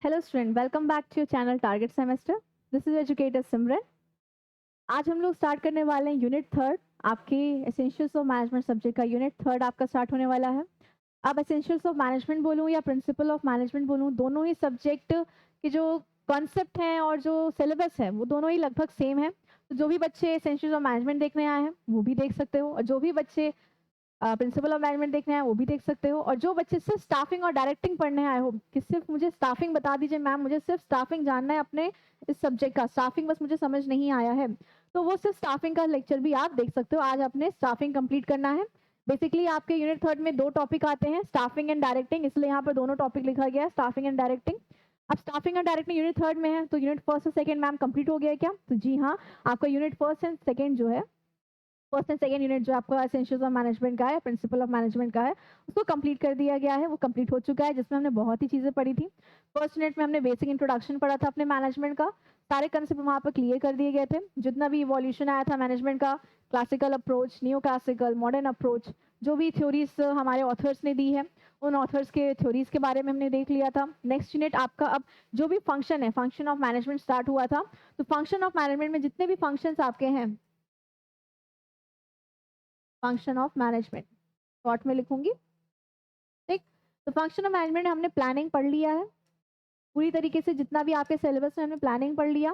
Hello student, welcome back to your channel target semester. This is educator Simran. आज हम लोग start करने वाले हैं यूनिट थर्ड। आपके एसेंशियल्स ऑफ मैनेजमेंट सब्जेक्ट का यूनिट थर्ड आपका स्टार्ट होने वाला है। अब एसेंशियल्स ऑफ मैनेजमेंट बोलूँ या प्रिंसिपल ऑफ मैनेजमेंट बोलूँ, दोनों ही सब्जेक्ट के जो कॉन्सेप्ट हैं और जो सिलेबस है वो दोनों ही लगभग सेम है। तो जो भी बच्चे एसेंशियल्स ऑफ मैनेजमेंट देखने आए हैं वो भी देख सकते हो, और जो भी बच्चे प्रिंसिपल ऑफ मैनेजमेंट देखने आए वो भी देख सकते हो। और जो बच्चे सिर्फ स्टाफिंग और डायरेक्टिंग पढ़ने आए हो कि सिर्फ मुझे स्टाफिंग बता दीजिए मैम, मुझे सिर्फ स्टाफिंग जानना है अपने इस सब्जेक्ट का, स्टाफिंग बस मुझे समझ नहीं आया है, तो वो सिर्फ स्टाफिंग का लेक्चर भी आप देख सकते हो। आज आपने स्टाफिंग कंप्लीट करना है। बेसिकली आपके यूनिट थर्ड में दो टॉपिक आते हैं, स्टाफिंग एंड डायरेक्टिंग, इसलिए यहाँ पर दोनों टॉपिक लिखा गया है, स्टाफिंग एंड डायरेक्टिंग। अब staffing and directing unit third में है, तो यूनिट फर्स्ट और सेकंड मैम कंप्लीट हो गया है क्या? तो जी हाँ, आपका यूनिट फर्स्ट एंड सेकंड जो है, फर्स्ट एंड सेकंड यूनिट जो आपका एसेंशियल्स ऑफ मैनेजमेंट का है, प्रिंसिपल ऑफ मैनेजमेंट का है, उसको कंप्लीट कर दिया गया है। वो कंप्लीट हो चुका है, जिसमें हमने बहुत ही चीज़ें पढ़ी थी। फर्स्ट यूनिट में हमने बेसिक इंट्रोडक्शन पढ़ा था अपने मैनेजमेंट का, सारे कंसेप्ट वहाँ पर क्लियर कर दिए गए थे। जितना भी इवोल्यूशन आया था मैनेजमेंट का, classical approach, new classical, modern approach, जो भी थ्योरीज हमारे ऑथर्स ने दी है, उन ऑथर्स के थ्योरीज के बारे में हमने देख लिया था। नेक्स्ट यूनिट आपका अब जो भी फंक्शन है, फंक्शन ऑफ मैनेजमेंट स्टार्ट हुआ था। तो फंक्शन ऑफ मैनेजमेंट में जितने भी फंक्शंस आपके हैं, फंक्शन ऑफ मैनेजमेंट शॉर्ट में लिखूंगी, ठीक। तो फंक्शन ऑफ मैनेजमेंट हमने प्लानिंग पढ़ लिया है पूरी तरीके से, जितना भी आपके सिलेबस में हमने प्लानिंग पढ़ लिया,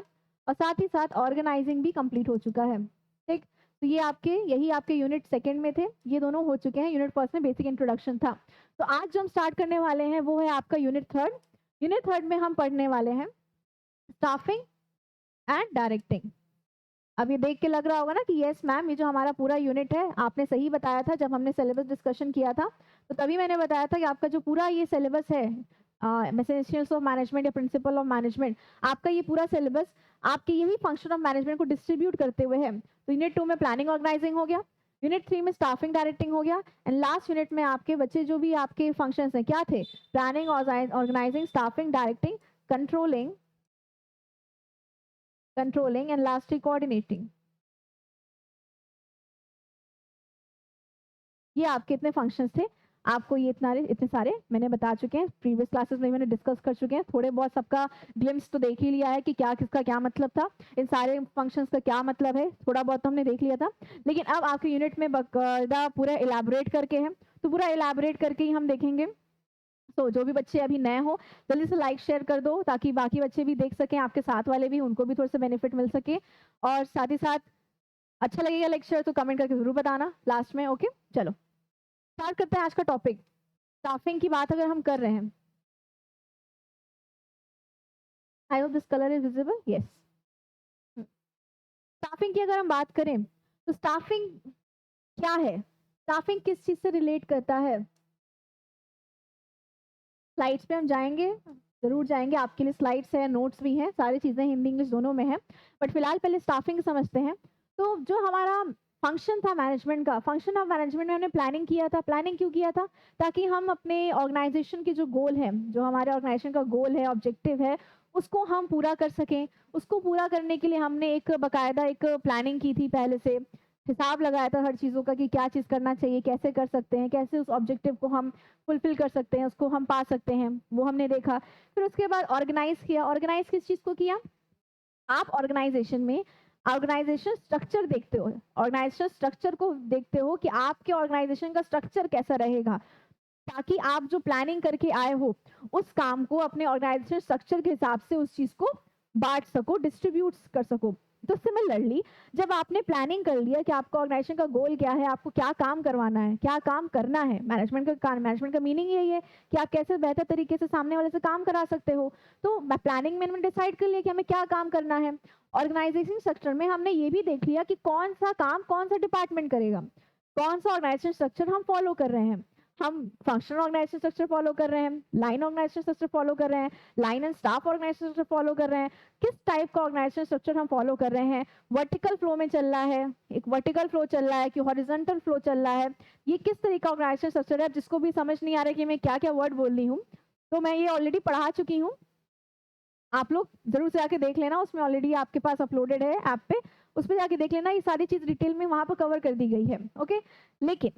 और साथ ही साथ ऑर्गेनाइजिंग भी कंप्लीट हो चुका है, ठीक। तो ये आपके यही आपके यूनिट सेकंड में थे, ये दोनों हो चुके हैं। यूनिट फर्स्ट में बेसिक इंट्रोडक्शन था। तो आज जो हम स्टार्ट करने वाले हैं वो है आपका यूनिट थर्ड। यूनिट थर्ड में हम पढ़ने वाले हैं स्टाफिंग एंड डायरेक्टिंग। अब ये देख के लग रहा होगा ना कि यस मैम, ये जो हमारा पूरा यूनिट है, आपने सही बताया था जब हमने सिलेबस डिस्कशन किया था, तो तभी मैंने बताया था कि आपका जो पूरा ये सिलेबस है, एसेंशियल्स ऑफ मैनेजमेंट या प्रिंसिपल ऑफ मैनेजमेंट, आपका ये पूरा सिलेबस आपके यही फंक्शन ऑफ मैनेजमेंट को डिस्ट्रीब्यूट करते हुए है। तो यूनिट 2 में प्लानिंग ऑर्गेनाइजिंग हो गया, यूनिट 3 में स्टाफिंग डायरेक्टिंग हो गया, एंड लास्ट यूनिट में आपके बच्चे जो भी आपके फंक्शंस हैं क्या थे, planning, organising, staffing, directing, controlling and lastly coordinating. ये आपके इतने फंक्शंस थे। आपको ये इतने सारे मैंने बता चुके हैं, प्रीवियस क्लासेस में मैंने डिस्कस कर चुके हैं, थोड़े बहुत सबका ग्लिम्स तो देख ही लिया है कि क्या किसका क्या मतलब था, इन सारे फंक्शंस का क्या मतलब है, थोड़ा बहुत तो हमने देख लिया था। लेकिन अब आपके यूनिट में बाकायदा पूरा इलाबोरेट करके है, तो पूरा इलाबोरेट करके ही हम देखेंगे। तो जो भी बच्चे अभी नए हो, जल्दी से लाइक शेयर कर दो ताकि बाकी बच्चे भी देख सकें, आपके साथ वाले भी, उनको भी थोड़ा सा बेनिफिट मिल सके। और साथ ही साथ अच्छा लगेगा लेक्चर तो कमेंट करके जरूर बताना लास्ट में। ओके, चलो स्टार्ट करते हैं आज का टॉपिक। स्टाफिंग की बात अगर हम कर रहे हैं, I hope this colour is visible, yes. Staffing की अगर हम बात करें तो स्टाफिंग क्या है, स्टाफिंग किस चीज से रिलेट करता है, स्लाइड्स पे हम जाएंगे, जरूर जाएंगे, आपके लिए स्लाइड्स है, नोट्स भी हैं, सारी चीजें हिंदी इंग्लिश दोनों में है। बट फिलहाल पहले स्टाफिंग समझते हैं। तो जो हमारा फंक्शन था मैनेजमेंट का, फंक्शन ऑफ मैनेजमेंट में हमने प्लानिंग किया था। प्लानिंग क्यों किया था? ताकि हम अपने ऑर्गेनाइजेशन के जो गोल है, जो हमारे ऑर्गेनाइजेशन का गोल है, ऑब्जेक्टिव है, उसको हम पूरा कर सकें। उसको पूरा करने के लिए हमने एक बाकायदा एक प्लानिंग की थी, पहले से हिसाब लगाया था हर चीज़ों का कि क्या चीज़ करना चाहिए, कैसे कर सकते हैं, कैसे उस ऑब्जेक्टिव को हम फुलफिल कर सकते हैं, उसको हम पा सकते हैं, वो हमने देखा। फिर उसके बाद ऑर्गेनाइज किया। ऑर्गेनाइज किस चीज़ को किया? आप ऑर्गेनाइजेशन में ऑर्गेनाइजेशन स्ट्रक्चर देखते हो, ऑर्गेनाइजेशन स्ट्रक्चर को देखते हो कि आपके ऑर्गेनाइजेशन का स्ट्रक्चर कैसा रहेगा, ताकि आप जो प्लानिंग करके आए हो उस काम को अपने ऑर्गेनाइजेशन स्ट्रक्चर के हिसाब से उस चीज को बांट सको, डिस्ट्रीब्यूट कर सको। तो सिमिलरली जब आपने प्लानिंग कर लिया कि आपका ऑर्गेनाइजेशन का गोल क्या है, आपको क्या काम करवाना है, क्या काम करना है, मैनेजमेंट का मीनिंग यही है कि आप कैसे बेहतर तरीके से सामने वाले से काम करा सकते हो। तो प्लानिंग में हमने डिसाइड कर लिया कि हमें क्या काम करना है। ऑर्गेनाइजेशन स्ट्रक्चर में हमने ये भी देख लिया कि कौन सा काम कौन सा डिपार्टमेंट करेगा, कौन सा ऑर्गेनाइजेशन स्ट्रक्चर हम फॉलो कर रहे हैं। हम फंक्शनल ऑर्गेनाइजेशन स्ट्रक्चर फॉलो कर रहे हैं, लाइन ऑर्गेनाइजेशन स्ट्रक्चर फॉलो कर रहे हैं, line and staff organisation structure follow कर रहे हैं, किस टाइप का ऑर्गेनाइजेशन स्ट्रक्चर हम फॉलो कर रहे हैं, वर्टिकल फ्लो में चल रहा है, एक वर्टिकल फ्लो चल रहा है कि हॉरिजॉन्टल फ्लो चल रहा है, ये किस तरह का ऑर्गेनाइजेशन स्ट्रक्चर है। जिसको भी समझ नहीं आ रहा है कि मैं क्या क्या वर्ड बोल रही हूँ, तो मैं ये ऑलरेडी पढ़ा चुकी हूँ, आप लोग जरूर से जाके देख लेना, उसमें ऑलरेडी आपके पास अपलोडेड है ऐप पे, उस पर जाके देख लेना, ये सारी चीज डिटेल में वहां पर कवर कर दी गई है। ओके, लेकिन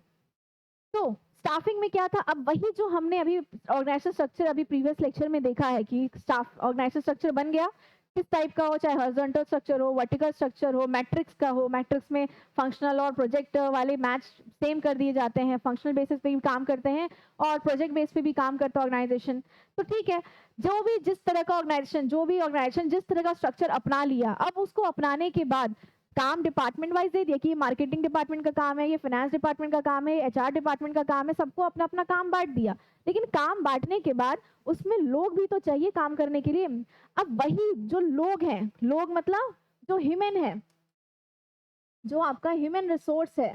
तो स्टाफिंग में क्या था, अब वही जो हमने अभी ऑर्गेनाइजेशन स्ट्रक्चर अभी प्रीवियस लेक्चर में देखा है कि स्टाफ ऑर्गेनाइजेशन स्ट्रक्चर बन गया, किस टाइप का हो, चाहे हॉरिजॉन्टल स्ट्रक्चर हो, वर्टिकल स्ट्रक्चर हो, मैट्रिक्स का हो, मैट्रिक्स में फंक्शनल और प्रोजेक्ट वाले मैच सेम कर दिए जाते हैं, फंक्शनल बेसिस पे भी काम करते हैं और प्रोजेक्ट बेस पे भी काम करता है ऑर्गेनाइजेशन। तो ठीक है, जो भी जिस तरह का ऑर्गेनाइजेशन, जो भी ऑर्गेनाइजेशन जिस तरह का स्ट्रक्चर अपना लिया, अब उसको अपनाने के बाद काम डिपार्टमेंट वाइज दे दिया कि ये मार्केटिंग डिपार्टमेंट का काम है, ये फाइनेंस डिपार्टमेंट का काम है, एचआर डिपार्टमेंट का काम है, सबको अपना अपना काम बांट दिया। लेकिन काम बांटने के बाद उसमें लोग भी तो चाहिए काम करने के लिए। अब वही जो लोग हैं, लोग मतलब जो ह्यूमन है, जो आपका ह्यूमन रिसोर्स है,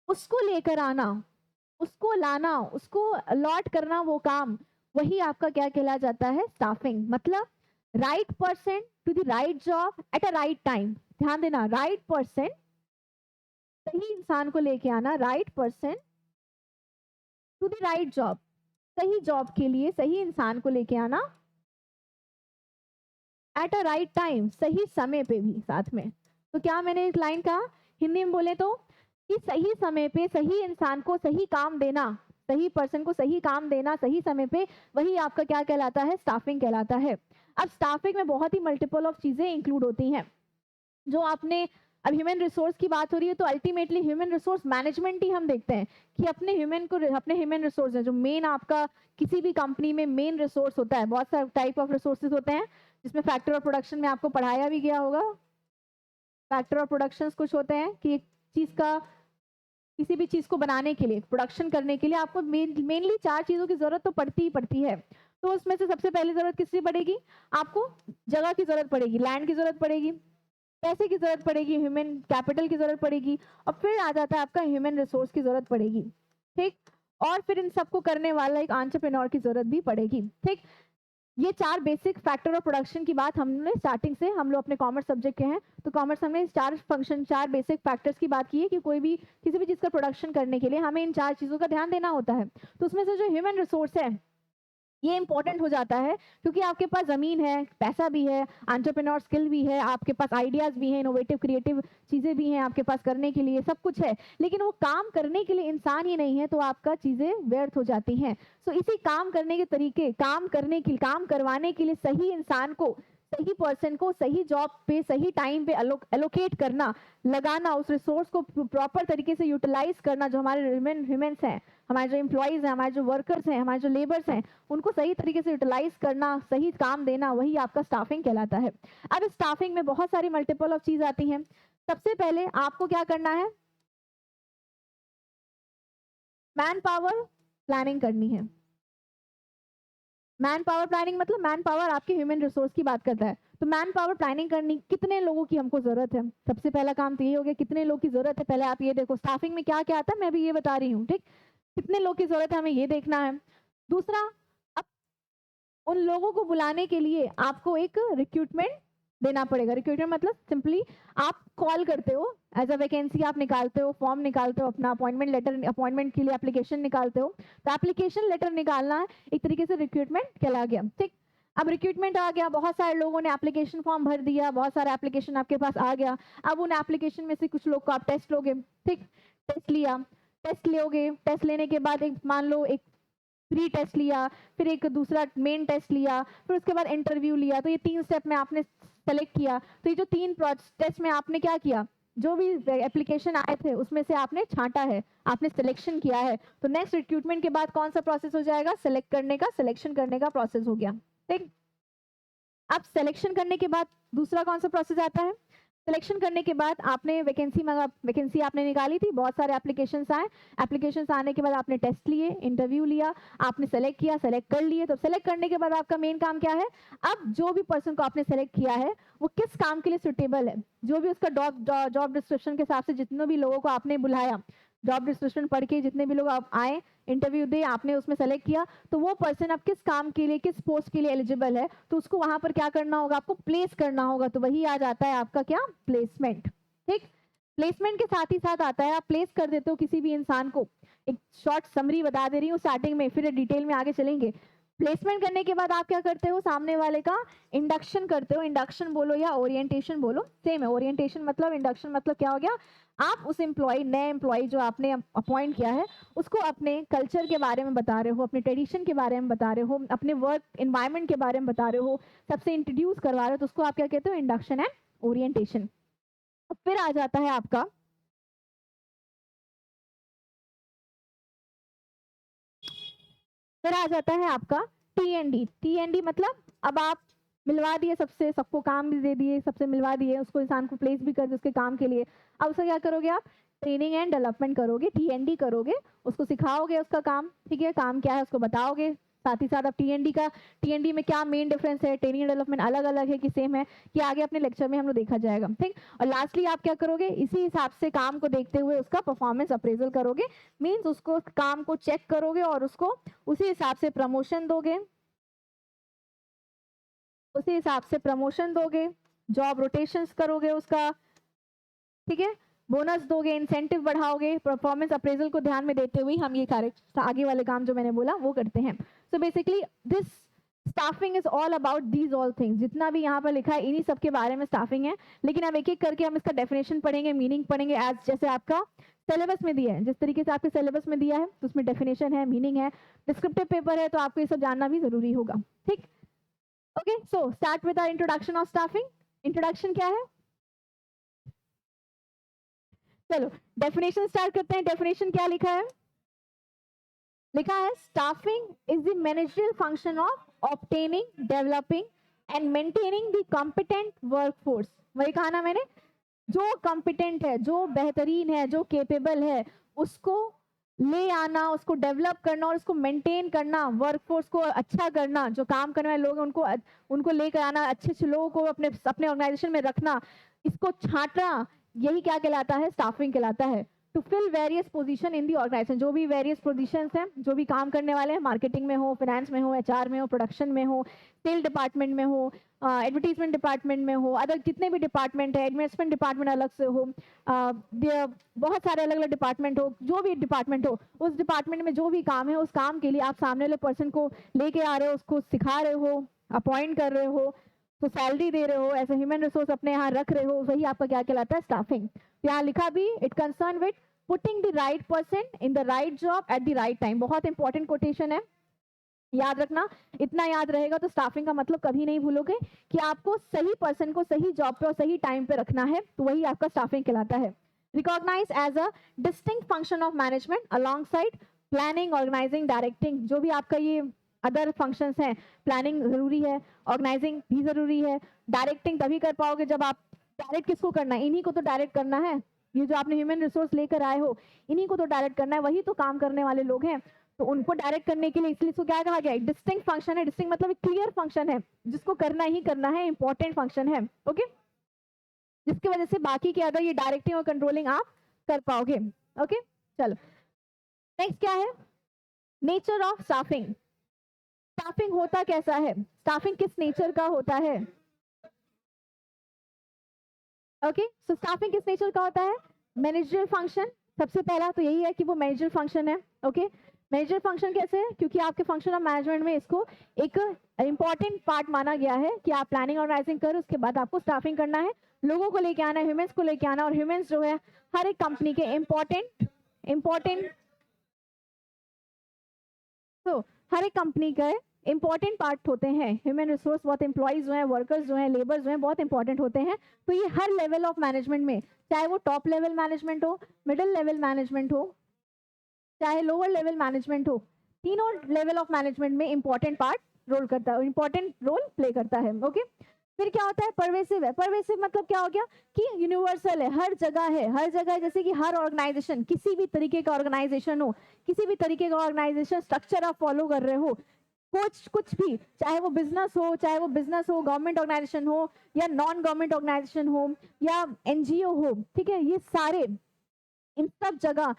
उसको लेकर आना, उसको लाना, उसको अलॉट करना वो काम, वही आपका क्या कहला जाता है, स्टाफिंग। मतलब right person to the right job at a right time. ध्यान देना, राइट पर्सन, सही इंसान को लेके आना, right person to the right job, सही जॉब के लिए सही इंसान को लेके आना, एट अ राइट टाइम, सही समय पे भी साथ में। तो क्या मैंने इस लाइन का हिंदी में बोले तो कि सही समय पे सही इंसान को सही काम देना, सही पर्सन को सही काम देना सही समय पे, वही आपका क्या कहलाता है, स्टाफिंग कहलाता है। अब स्टाफिंग में बहुत ही मल्टीपल ऑफ चीजें इंक्लूड होती हैं। जो आपने अब ह्यूमन रिसोर्स की बात हो रही है, तो अल्टीमेटली ह्यूमन रिसोर्स मैनेजमेंट ही हम देखते हैं कि अपने ह्यूमन रिसोर्स है जो मेन आपका किसी भी कंपनी में मेन रिसोर्स होता है। बहुत सारे टाइप ऑफ रिसोर्सेज होते हैं, जिसमें फैक्टर ऑफ प्रोडक्शन में आपको पढ़ाया भी गया होगा। फैक्टर ऑफ प्रोडक्शन कुछ होते हैं कि एक चीज का, किसी भी चीज को बनाने के लिए, प्रोडक्शन करने के लिए आपको मेनली 4 चीजों की जरूरत तो पड़ती ही पड़ती है। तो उसमें से सबसे पहली जरूरत किसकी पड़ेगी, आपको जगह की जरूरत पड़ेगी, लैंड की जरूरत पड़ेगी, पैसे की जरूरत पड़ेगी, ह्यूमन कैपिटल की जरूरत पड़ेगी, और फिर आ जाता है आपका ह्यूमन रिसोर्स की जरूरत पड़ेगी। ठीक, और फिर इन सबको करने वाला एक एंटरप्रेन्योर की जरूरत भी पड़ेगी। ठीक, ये 4 बेसिक फैक्टर ऑफ प्रोडक्शन की बात हमने स्टार्टिंग से, हम लोग अपने कॉमर्स सब्जेक्ट के हैं तो कॉमर्स हमने 4 बेसिक फैक्टर्स की बात की है कि कोई भी किसी भी चीज का प्रोडक्शन करने के लिए हमें इन 4 चीजों का ध्यान देना होता है। तो उसमें से जो ह्यूमन रिसोर्स है ये इंपॉर्टेंट हो जाता है, क्योंकि आपके पास जमीन है, पैसा भी है, एंटरप्रेन्योर स्किल भी है, आपके पास आइडियाज भी हैं, इनोवेटिव क्रिएटिव चीजें भी हैं आपके पास करने के लिए, सब कुछ है, लेकिन वो काम करने के लिए इंसान ही नहीं है, तो आपका चीजें व्यर्थ हो जाती हैं। सो इसी काम करने के तरीके, काम करवाने के लिए सही इंसान को, सही पर्सन को सही जॉब पे सही टाइम पे एलोकेट करना, लगाना, उस रिसोर्स को प्रॉपर तरीके से यूटिलाइज करना, जो हमारे ह्यूमन्स हैं, हमारे जो एम्प्लॉयज हैं, हमारे जो वर्कर्स हैं, हमारे जो लेबर्स हैं, उनको सही तरीके से यूटिलाइज करना, सही काम देना, वही आपका स्टाफिंग कहलाता है। अब स्टाफिंग में बहुत सारी मल्टीपल ऑफ चीज आती हैं। सबसे पहले आपको क्या करना है, मैन पावर प्लानिंग करनी है। मैन पावर प्लानिंग मतलब मैन पावर आपके ह्यूमन रिसोर्स की बात करता है। तो मैन पावर प्लानिंग करनी, कितने लोगों की हमको जरूरत है, सबसे पहला काम तो ये हो गया, कितने लोग की जरूरत है। पहले आप ये देखो स्टाफिंग में क्या क्या आता है, मैं भी ये बता रही हूँ। ठीक, कितने लोग की जरूरत है हमें ये देखना है। दूसरा, अब उन लोगों को बुलाने के लिए आपको एक रिक्रूटमेंट देना पड़ेगा। रिक्रूटमेंट मतलब सिंपली आप कॉल करते हो, एज अ वैकेंसी आप निकालते हो, फॉर्म निकालते हो, अपना अपॉइंटमेंट लेटर, अपॉइंटमेंट के लिए एप्लीकेशन निकालते हो। तो एप्लीकेशन लेटर निकालना एक तरीके से रिक्रूटमेंट कहला गया। ठीक, अब रिक्रूटमेंट आ गया, बहुत सारे लोगों ने एप्लीकेशन फॉर्म भर दिया, बहुत सारा एप्लीकेशन आपके पास आ गया। अब उन एप्लीकेशन में से कुछ लोग को आप टेस्ट लोगे। ठीक, टेस्ट लिया, टेस्ट लोगे, टेस्ट लेने के बाद एक मान लो एक प्री टेस्ट लिया, फिर एक दूसरा मेन टेस्ट लिया, फिर उसके बाद इंटरव्यू लिया। तो ये 3 स्टेप में आपने सेलेक्ट किया। तो ये जो 3 टेस्ट में आपने क्या किया, जो भी एप्लीकेशन आए थे उसमें से आपने छांटा है, आपने सिलेक्शन किया है। तो नेक्स्ट रिक्रूटमेंट के बाद कौन सा प्रोसेस हो जाएगा, सिलेक्ट करने का, सिलेक्शन करने का प्रोसेस हो गया। ठीक, अब सिलेक्शन करने के बाद दूसरा कौन सा प्रोसेस आता है, सिलेक्शन करने के बाद आपने वैकेंसी आपने निकाली थी, बहुत सारे एप्लीकेशंस आए, एप्लीकेशंस आने के बाद आपने टेस्ट लिए, इंटरव्यू लिया, आपने सेलेक्ट किया, सेलेक्ट कर लिए। तो सेलेक्ट करने के बाद आपका मेन काम क्या है, अब जो भी पर्सन को आपने सेलेक्ट किया है वो किस काम के लिए सुटेबल है, जो भी उसका जॉब डिस्क्रिप्शन के हिसाब से जितने भी लोगों को आपने बुलाया, जॉब डिस्क्रिप्शन पढ़ के जितने भी लोग आप आए, इंटरव्यू दे, आपने उसमें सेलेक्ट किया, तो वो पर्सन अब किस काम के लिए, किस पोस्ट के लिए एलिजिबल है, तो उसको वहां पर क्या करना होगा, आपको प्लेस करना होगा। तो वही आ जाता है आपका क्या, प्लेसमेंट। ठीक, प्लेसमेंट के साथ ही साथ आता है, आप प्लेस कर देते हो किसी भी इंसान को। एक शॉर्ट समरी बता दे रही हूँ स्टार्टिंग में, फिर डिटेल में आगे चलेंगे। प्लेसमेंट करने के बाद आप क्या करते हो, सामने वाले का इंडक्शन करते हो। इंडक्शन बोलो या ओरिएंटेशन बोलो, सेम है। ओरिएंटेशन मतलब, इंडक्शन मतलब क्या हो गया, आप उस एम्प्लॉय नए एम्प्लॉय जो आपने अपॉइंट किया है उसको अपने कल्चर के बारे में बता रहे हो, अपने ट्रेडिशन के बारे में बता रहे हो, अपने वर्क एनवायरनमेंट के बारे में बता रहे हो, सबसे इंट्रोड्यूस करवा रहे हो, तो उसको आप क्या कहते हो, इंडक्शन एंड ओरिएंटेशन। फिर आ जाता है आपका टी एंड डी मतलब अब आप मिलवा दिए सबसे, सबको काम भी दे दिए, सबसे मिलवा दिए, उसको इंसान को प्लेस भी कर दिए उसके काम के लिए। अब उसका क्या करोगे आप, ट्रेनिंग एंड डेवलपमेंट करोगे, टी एंड डी करोगे, उसको सिखाओगे उसका काम, ठीक है, काम क्या है उसको बताओगे। साथ ही साथ अब टी एंड डी में क्या मेन डिफरेंस है, ट्रेनिंग एंड डेवलपमेंट अलग अलग है कि सेम है, कि आगे अपने लेक्चर में हम लोग देखा जाएगा, ठीक। और लास्टली आप क्या करोगे, इसी हिसाब से काम को देखते हुए उसका परफॉर्मेंस अप्रेजल करोगे, मीन्स उसको काम को चेक करोगे और उसको उसी हिसाब से प्रमोशन दोगे, जॉब रोटेशंस करोगे उसका, ठीक है, बोनस दोगे, इंसेंटिव बढ़ाओगे, परफॉर्मेंस अप्रेजल को ध्यान में देते हुए हम ये कार्य आगे वाले काम जो मैंने बोला वो करते हैं। So basically this staffing is all about these all things, जितना भी यहाँ पर लिखा है इन्हीं सब के बारे में स्टाफिंग है। लेकिन अब एक एक करके हम इसका डेफिनेशन पढ़ेंगे, मीनिंग पढ़ेंगे, एज जैसे आपका सिलेबस में दिया है, जिस तरीके से आपके सिलेबस में दिया है तो उसमें डेफिनेशन है, मीनिंग है, डिस्क्रिप्टिव पेपर है, तो आपको ये सब जानना भी जरूरी होगा, ठीक। Okay, so start with our introduction of staffing. Introduction क्या है, चलो डेफिनेशन स्टार्ट करते हैं। डेफिनेशन क्या लिखा है, staffing is the managerial function of obtaining, developing and maintaining the competent workforce. वही कहा ना मैंने, जो कॉम्पिटेंट है, जो बेहतरीन है, जो केपेबल है, उसको ले आना, उसको डेवलप करना और उसको मेंटेन करना, वर्कफोर्स को अच्छा करना, जो काम करने वाले लोग हैं उनको लेकर आना, अच्छे अच्छे लोगों को अपने ऑर्गेनाइजेशन में रखना, इसको छांटना, यही क्या कहलाता है, स्टाफिंग कहलाता है। To fill various position in the organisation, जो भी वेरियस पोजीशंस हैं, जो भी काम करने वाले हैं, मार्केटिंग में हो, फाइनेंस में हो, एचआर में हो, प्रोडक्शन में हो, सेल डिपार्टमेंट में हो, एडवर्टीजमेंट डिपार्टमेंट में हो, अदर जितने भी डिपार्टमेंट है, इन्वेस्टमेंट डिपार्टमेंट अलग से हो, बहुत सारे अलग अलग डिपार्टमेंट हो, जो भी डिपार्टमेंट हो, उस डिपार्टमेंट में जो भी काम है, उस काम के लिए आप सामने वाले पर्सन को लेके आ रहे हो, उसको सिखा रहे हो, अपॉइंट कर रहे हो, तो सैलरी दे रहे हो, ऐसे ह्यूमन रिसोर्स अपने यहाँ रख रहे हो, वही आपका क्या कहलाता है, स्टाफिंग। यहाँ लिखा भी, it concern with putting the right person in the right job at the right time. बहुत इंपॉर्टेंट कोटेशन है, याद रखना, इतना याद रहेगा तो स्टाफिंग का मतलब कभी नहीं भूलोगे कि आपको सही पर्सन को सही जॉब पे और सही टाइम पे रखना है, तो वही आपका स्टाफिंग कहलाता है। Recognise as a distinct function of management alongside planning, organising, directing. जो भी आपका ये अदर फंक्शंस हैं, प्लानिंग जरूरी है, ऑर्गेनाइजिंग भी जरूरी है, डायरेक्टिंग तभी कर पाओगे जब आप डायरेक्ट किसको करना है, इन्हीं को तो डायरेक्ट करना है, ये जो आपने ह्यूमन रिसोर्स लेकर आए हो इन्हीं को तो डायरेक्ट करना है, वही तो काम करने वाले लोग हैं, तो उनको डायरेक्ट करने के लिए इसलिए इसको क्या कहा गया, डिस्टिंक्ट फंक्शन है। डिस्टिंक्ट मतलब एक क्लियर फंक्शन है जिसको करना ही करना है, इंपॉर्टेंट फंक्शन है, ओके, जिसकी वजह से बाकी के अगर ये डायरेक्टिंग और कंट्रोलिंग आप कर पाओगे, ओके। चलो नेक्स्ट क्या है, नेचर ऑफ स्टाफिंग। स्टाफिंग होता कैसा है, स्टाफिंग किस नेचर का होता है, ओके। सो स्टाफिंग किस नेचर का होता है, मैनेजरियल फंक्शन। सबसे पहला तो यही है कि वो मैनेजरियल फंक्शन है, ओके। मैनेजर फंक्शन कैसे है, क्योंकि आपके फंक्शन ऑफ मैनेजमेंट में इसको एक इंपॉर्टेंट पार्ट माना गया है कि आप प्लानिंग ऑर्गेनाइजिंग करो, उसके बाद आपको स्टाफिंग करना है, लोगों को लेके आना है, ह्यूमंस को लेके आना, और ह्यूमंस जो है हर एक कंपनी के इंपॉर्टेंट तो हर एक कंपनी का इंपॉर्टेंट पार्ट होते हैं, ह्यूमन रिसोर्स, बहुत एम्प्लॉइज जो हैं, वर्कर्स जो हैं, लेबर्स जो हैं, बहुत इंपॉर्टेंट होते हैं। तो ये हर लेवल ऑफ मैनेजमेंट में, चाहे वो टॉप लेवल मैनेजमेंट हो, मिडिल लेवल मैनेजमेंट हो, चाहे लोअर लेवल मैनेजमेंट हो, तीनों लेवल ऑफ मैनेजमेंट में इंपॉर्टेंट पार्ट रोल करता है, इंपॉर्टेंट रोल प्ले करता है, ओके। फिर क्या होता है, परवेसिव है। परवेसिव मतलब क्या हो गया कि यूनिवर्सल है, हर जगह है, हर जगह, जैसे कि हर ऑर्गेनाइजेशन, किसी भी तरीके का ऑर्गेनाइजेशन हो, किसी भी तरीके का ऑर्गेनाइजेशन स्ट्रक्चर आप फॉलो कर रहे हो, कुछ भी, चाहे वो बिजनेस हो, गवर्नमेंट ऑर्गेनाइजेशन हो, या नॉन गवर्नमेंट ऑर्गेनाइजेशन हो, या एनजीओ हो, ठीक है, ये सारे, इन सब जगह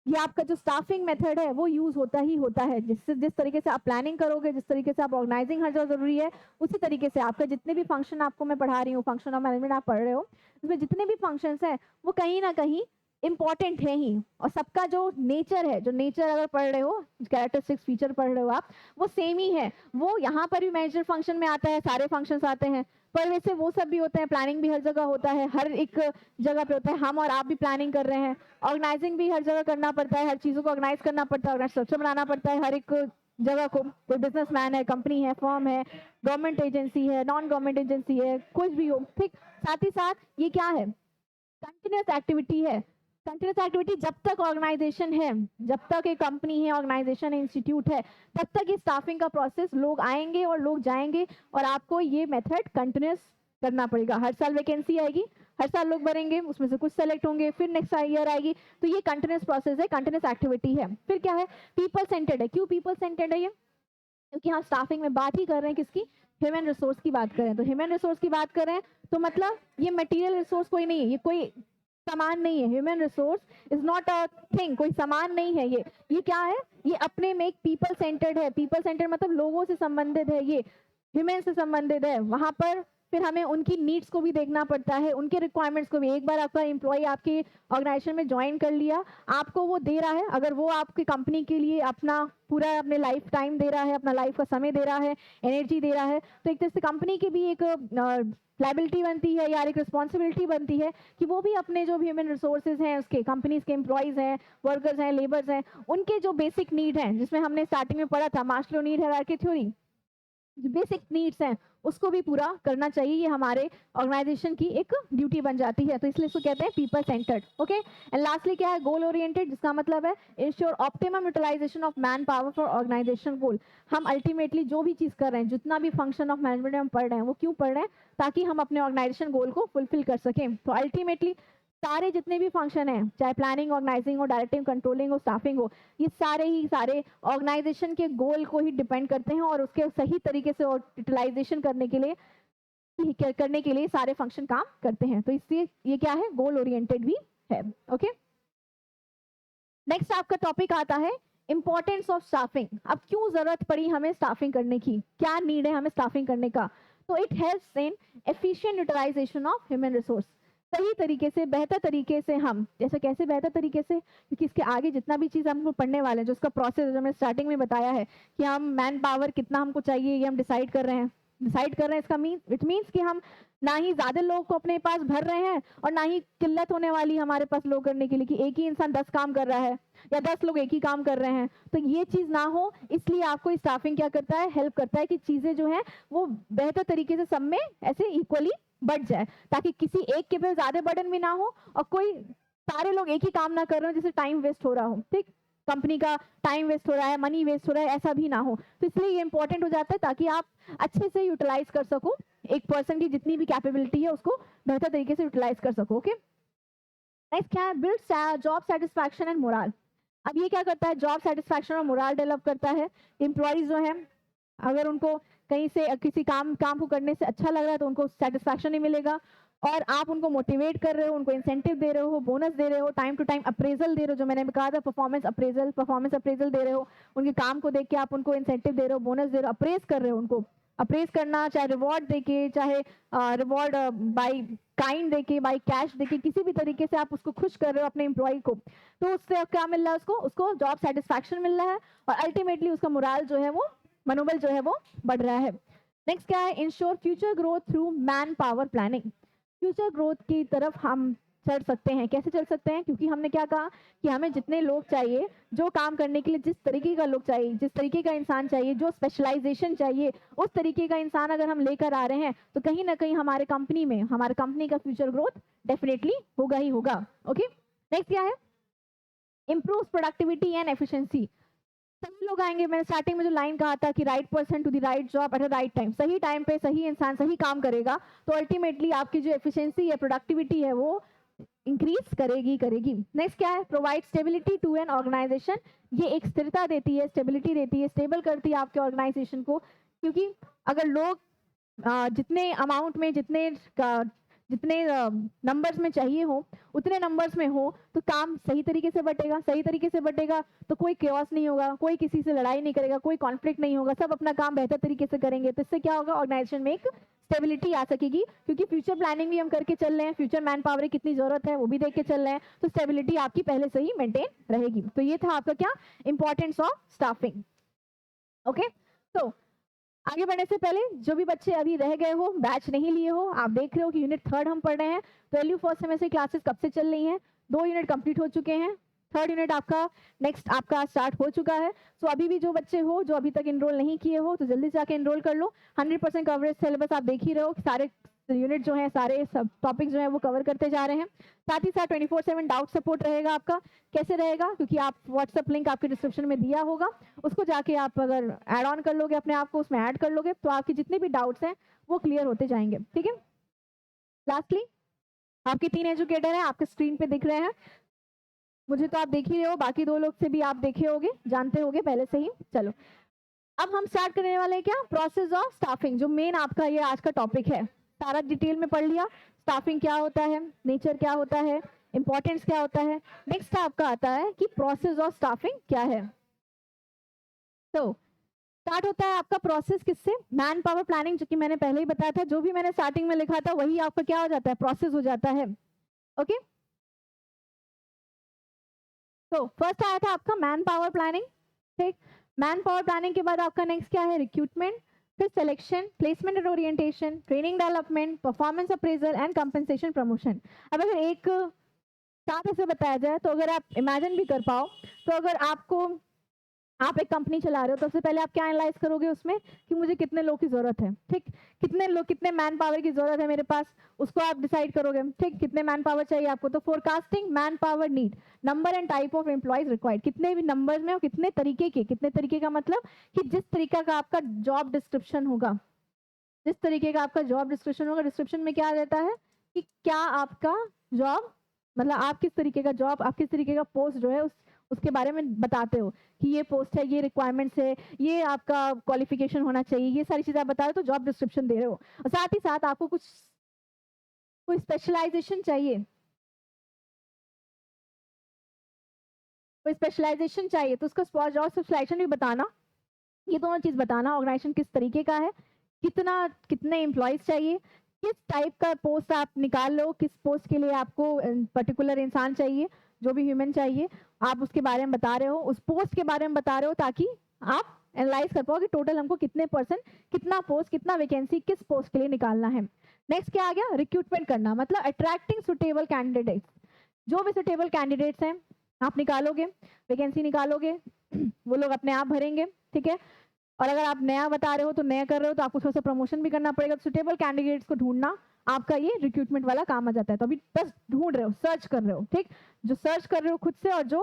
ये आपका जो स्टाफिंग मेथड है वो यूज होता ही होता है। जिस तरीके से आप प्लानिंग करोगे, जिस तरीके से आप ऑर्गेनाइजिंग हर जगह जरूरी है, उसी तरीके से आपका जितने भी फंक्शन आपको मैं पढ़ा रही हूँ, फंक्शन ऑफ मैनेजमेंट आप पढ़ रहे हो, उसमें जितने भी फंक्शंस हैं वो कहीं ना कहीं इम्पॉर्टेंट है ही, और सबका जो नेचर है, जो नेचर अगर पढ़ रहे हो, कैरेक्टरिस्टिक्स फीचर पढ़ रहे हो आप, वो सेम ही है। वो यहाँ पर भी मैनेजर फंक्शन में आता है, सारे फंक्शंस आते हैं, पर वैसे वो सब भी होते हैं, प्लानिंग भी हर जगह होता है, हर एक जगह पे होता है। हम और आप भी प्लानिंग कर रहे हैं, ऑर्गेनाइजिंग भी हर जगह करना पड़ता है, हर चीज़ों को ऑर्गेनाइज करना पड़ता है, ऑर्गेनाइज स्ट्रक्चर बनाना पड़ता है हर एक जगह को। कोई बिजनेसमैन है, कंपनी है, फर्म है, गवर्नमेंट एजेंसी है, नॉन गवर्नमेंट एजेंसी है, कुछ भी हो, ठीक। साथ ही साथ ये क्या है, कंटिन्यूस एक्टिविटी है। कंटिन्यूस एक्टिविटी जब तक ऑर्गेनाइजेशन है, जब तक एक कंपनी है, ऑर्गेनाइजेशन है, इंस्टीट्यूट है, तब तक ये स्टाफिंग का प्रोसेस, लोग आएंगे और लोग जाएंगे, और आपको ये मेथड कंटिन्यूस करना पड़ेगा। हर साल वैकेंसी आएगी, हर साल लोग भरेंगे, उसमें से कुछ सेलेक्ट होंगे, फिर नेक्स्ट ईयर आएगी, तो ये कंटिन्यूस प्रोसेस है, कंटिन्यूस एक्टिविटी है। फिर क्या है, पीपल सेंटर्ड है। क्यों पीपल सेंटर्ड है ये, क्योंकि हम स्टाफिंग में बात ही कर रहे हैं किसकी, ह्यूमन रिसोर्स की बात करें। तो ह्यूमन रिसोर्स की बात करें तो मतलब ये मटेरियल रिसोर्स कोई नहीं है, ये कोई सामान नहीं है। Human resource is not a thing, कोई सामान नहीं है ये क्या है, ये अपने में एक पीपल सेंटर्ड है। पीपल सेंटर्ड मतलब लोगों से संबंधित है, ये ह्यूमन से संबंधित है। वहां पर फिर हमें उनकी नीड्स को भी देखना पड़ता है, उनके रिक्वायरमेंट्स को भी। एक बार आपका एम्प्लॉय आपके ऑर्गेनाइजेशन में ज्वाइन कर लिया, आपको वो दे रहा है, अगर वो आपकी कंपनी के लिए अपना पूरा अपने लाइफ टाइम दे रहा है, अपना लाइफ का समय दे रहा है, एनर्जी दे रहा है, तो एक तरह से कंपनी की भी एक लाइबिलिटी बनती है या एक रिस्पॉन्सिबिलिटी बनती है कि वो भी अपने जो भी ह्यूमन रिसोर्सेज हैं, उसके कंपनीज के एम्प्लॉयज़ हैं, वर्कर्स हैं, लेबर्स हैं, उनके जो बेसिक नीड हैं, जिसमें हमने स्टार्टिंग में पढ़ा था मास्लो नीड हायरार्की थ्योरी, जो बेसिक नीड्स हैं उसको भी पूरा करना चाहिए। ये हमारे ऑर्गेनाइजेशन की एक ड्यूटी बन जाती है, तो इसलिए इसको कहते हैं people centred. Okay, and lastly क्या है, गोल ओरिएंटेड, जिसका मतलब है ensure optimum utilisation of manpower for organisation goal. हम अल्टीमेटली जो भी चीज़ कर रहे हैं, जितना भी फंक्शन ऑफ मैनेजमेंट हम पढ़ रहे हैं, वो क्यों पढ़ रहे हैं, ताकि हम अपने ऑर्गेनाइजेशन गोल को फुलफिल कर सकें। तो अल्टीमेटली सारे जितने भी फंक्शन हैं, चाहे प्लानिंग, ऑर्गेनाइजिंग हो, डायरेक्टिंग, कंट्रोलिंग हो, स्टाफिंग हो, ये सारे ही सारे ऑर्गेनाइजेशन के गोल को ही डिपेंड करते हैं, और उसके सही तरीके से यूटिलाइजेशन करने के लिए सारे फंक्शन काम करते हैं। तो इसलिए ये क्या है, गोल ओरिएंटेड भी है। ओके, नेक्स्ट आपका टॉपिक आता है इंपॉर्टेंस ऑफ स्टाफिंग। अब क्यों जरूरत पड़ी हमें स्टाफिंग करने की, क्या नीड है हमें स्टाफिंग करने का। तो it helps in efficient utilisation of human resource. सही तरीके से, बेहतर तरीके से हम, जैसे कैसे बेहतर तरीके से, क्योंकि इसके आगे जितना भी चीज़ हमको पढ़ने वाले हैं, जो उसका प्रोसेस जो मैंने स्टार्टिंग में बताया है कि हम मैन पावर कितना हमको चाहिए, ये हम डिसाइड कर रहे हैं। इसका इट मीन्स कि हम ना ही ज्यादा लोगों को अपने पास भर रहे हैं, और ना ही किल्लत होने वाली हमारे पास लोग करने के लिए, कि एक ही इंसान 10 काम कर रहा है या 10 लोग एक ही काम कर रहे हैं। तो ये चीज़ ना हो, इसलिए आपको स्टाफिंग क्या करता है, हेल्प करता है कि चीज़ें जो हैं वो बेहतर तरीके से सब में ऐसे इक्वली बढ़ जाए, ताकि किसी एक के पे ज्यादा बर्डन भी ना हो, और कोई सारे लोग एक ही काम ना कर रहे हो जिससे टाइम वेस्ट हो रहा हो, ठीक, कंपनी का टाइम वेस्ट हो रहा है, मनी वेस्ट हो रहा है, ऐसा भी ना हो। तो इसलिए ये इंपॉर्टेंट हो जाता है, ताकि आप अच्छे से यूटिलाइज कर सको, एक पर्सन की जितनी भी कैपेबिलिटी है उसको बेहतर तरीके से यूटिलाइज कर सको। ओके, नेक्स्ट क्या है, build job satisfaction and moral. अब ये क्या करता है, जॉब सेटिस्फैक्शन और मोरल डेवलप करता है। एम्प्लॉयज जो है, अगर उनको कहीं से किसी काम को करने से अच्छा लग रहा है, तो उनको सेटिस्फैक्शन नहीं मिलेगा, और आप उनको मोटिवेट कर रहे हो, उनको इंसेंटिव दे रहे हो, बोनस दे रहे हो, टाइम टू टाइम अप्रेजल दे रहे हो, जो मैंने कहा था परफॉर्मेंस अप्रेजल दे रहे हो, उनके काम को देख के आप उनको इंसेंटिव दे रहे हो, बोनस दे रहे हो, अप्रेज कर रहे हो उनको। अप्रेज करना, चाहे रिवॉर्ड देके, चाहे रिवॉर्ड बाय काइंड देके, बाय कैश देके, किसी भी तरीके से आप उसको खुश कर रहे हो अपने एम्प्लॉय को, तो उससे क्या मिल रहा है, उसको जॉब सेटिस्फैक्शन मिल रहा है, और अल्टीमेटली उसका मोरल जो है वो, मनोबल जो है वो बढ़ रहा है। नेक्स्ट क्या है, ensure future growth through man power planning. Future growth की तरफ हम चल सकते हैं, कैसे चल सकते हैं, क्योंकि हमने क्या कहा कि हमें जितने लोग चाहिए, जो काम करने के लिए जिस तरीके का लोग चाहिए, जिस तरीके का इंसान चाहिए, जो स्पेशलाइजेशन चाहिए, उस तरीके का इंसान अगर हम लेकर आ रहे हैं, तो कहीं ना कहीं हमारे कंपनी का फ्यूचर ग्रोथ डेफिनेटली होगा ही होगा। ओके, नेक्स्ट क्या है, इम्प्रूव प्रोडक्टिविटी एंड एफिशिएंसी। सभी लोग आएंगे, मैंने स्टार्टिंग में जो लाइन कहा था कि right person to the right job at the right time, सही टाइम पे सही इंसान सही काम करेगा, तो अल्टीमेटली आपकी जो एफिशिएंसी है, प्रोडक्टिविटी है, वो इंक्रीज करेगी। नेक्स्ट क्या है, provide stability to an organisation. ये एक स्थिरता देती है, स्टेबिलिटी देती है, स्टेबल करती है आपके ऑर्गेनाइजेशन को, क्योंकि अगर लोग जितने अमाउंट में, जितने जितने नंबर्स में चाहिए हो उतने नंबर्स में हो तो काम सही तरीके से बटेगा, सही तरीके से बटेगा तो कोई केओस नहीं होगा, कोई किसी से लड़ाई नहीं करेगा, कोई कॉन्फ्लिक्ट नहीं होगा, सब अपना काम बेहतर तरीके से करेंगे। तो इससे क्या होगा, ऑर्गेनाइजेशन में एक स्टेबिलिटी आ सकेगी, क्योंकि फ्यूचर प्लानिंग भी हम करके चल रहे हैं, फ्यूचर मैन पावर की कितनी जरूरत है वो भी देख के चल रहे हैं, तो स्टेबिलिटी आपकी पहले से ही मेंटेन रहेगी। तो ये था आपका क्या, इंपॉर्टेंस ऑफ स्टाफिंग। ओके, तो आगे बढ़ने से पहले जो भी बच्चे अभी रह गए हो, बैच नहीं लिए हो, आप देख रहे हो कि यूनिट 3 हम पढ़ रहे हैं। तो एलयू फर्स्ट सेमेस्टर क्लासेस कब से चल रही हैं, 2 यूनिट कंप्लीट हो चुके हैं, 3rd यूनिट आपका नेक्स्ट आपका स्टार्ट हो चुका है। सो अभी भी जो बच्चे हो जो अभी तक एनरोल नहीं किए हो तो जल्दी से आके एनरोल कर लो। 100% कवरेज सिलेबस आप देख ही रहे हो, सारे यूनिट जो है, सारे सब टॉपिक जो है वो कवर करते जा रहे हैं। साथ ही साथ 24/7 डाउट सपोर्ट रहेगा आपका। कैसे रहेगा, क्योंकि आप व्हाट्सएप लिंक आपके डिस्क्रिप्शन में दिया होगा, उसको जाके आप अगर ऐड ऑन कर लोगे, अपने आप को उसमें ऐड कर लोगे, तो आपके जितने भी डाउट्स हैं वो क्लियर होते जाएंगे। ठीक है, लास्टली आपके 3 एजुकेटर हैं, आपके स्क्रीन पे दिख रहे हैं, मुझे तो आप देख ही रहे हो, बाकी 2 लोग से भी आप देखे होगे, जानते होगे पहले से ही। चलो अब हम स्टार्ट करने वाले हैं क्या, प्रोसेस ऑफ स्टाफिंग, जो मेन आपका ये आज का टॉपिक है। सारा डिटेल में पढ़ लिया, स्टाफिंग क्या होता है, नेचर क्या होता है, इंपॉर्टेंस क्या होता है। नेक्स्ट आपका आता है कि प्रोसेस ऑफ स्टाफिंग क्या है। तो स्टार्ट होता है आपका प्रोसेस किससे, मैन पावर प्लानिंग, जो कि मैंने पहले ही बताया था, जो भी मैंने स्टार्टिंग में लिखा था वही आपका क्या हो जाता है, प्रोसेस हो जाता है। ओके, तो फर्स्ट आया था आपका मैन पावर प्लानिंग। ठीक, मैन पावर प्लानिंग के बाद आपका नेक्स्ट क्या है, रिक्रूटमेंट, फिर selection, placement and orientation, training development, performance appraisal and compensation promotion. अब अगर एक साथ ऐसे बताया जाए तो अगर आप इमेजिन भी कर पाओ, तो अगर आपको, आप एक कंपनी चला रहे हो तो सबसे पहले आप क्या एनालाइज करोगे उसमें कि मुझे कितने लोग की जरूरत है। ठीक, कितने लोग, कितने मैन पावर की जरूरत है मेरे पास, उसको आप डिसाइड करोगे। ठीक, कितने मैन पावर चाहिए आपको, तो forecasting man power need, number and type of employees required, कितने भी नंबर में और कितने तरीके के, कितने तरीके का मतलब कि जिस तरीका का आपका जॉब डिस्क्रिप्शन होगा, जिस तरीके का आपका जॉब डिस्क्रिप्शन होगा, डिस्क्रिप्शन में क्या रहता है कि क्या आपका जॉब, मतलब आप किस तरीके का जॉब, आप किस तरीके का पोस्ट जो है उसके बारे में बताते हो कि ये पोस्ट है, ये रिक्वायरमेंट्स है, ये आपका क्वालिफिकेशन होना चाहिए, ये सारी चीजें आप बता रहे हो, तो जॉब डिस्क्रिप्शन दे रहे हो। और साथ ही साथ आपको कुछ कोई स्पेशलाइजेशन चाहिए, कोई स्पेशलाइजेशन चाहिए तो उसका जॉब स्पेशलाइजेशन भी बताना, ये दोनों चीज बताना, ऑर्गेनाइजेशन किस तरीके का है, कितना, कितने एम्प्लॉयज चाहिए, किस टाइप का पोस्ट आप निकाल लो, किस पोस्ट के लिए आपको पर्टिकुलर इंसान चाहिए, जो भी ह्यूमन चाहिए, आप उसके बारे में बता रहे हो, उस पोस्ट के बारे में बता रहे हो, ताकि आप एनालाइज कर पाओ कि टोटल हमको कितने परसेंट, कितना पोस्ट, कितना वैकेंसी किस पोस्ट के लिए निकालना है। नेक्स्ट क्या आ गया, रिक्रूटमेंट करना, मतलब अट्रैक्टिंग सुटेबल कैंडिडेट्स, जो भी सुटेबल कैंडिडेट्स हैं आप निकालोगे, वैकेंसी निकालोगे, वो लोग अपने आप भरेंगे। ठीक है, और अगर आप नया बता रहे हो तो नया कर रहे हो तो आपको थोड़ा सा प्रमोशन भी करना पड़ेगा। सुटेबल कैंडिडेट्स को ढूंढना आपका ये रिक्रूटमेंट वाला काम आ जाता है। तो अभी बस ढूंढ रहे हो, सर्च कर रहे हो। ठीक, जो सर्च कर रहे हो खुद से और जो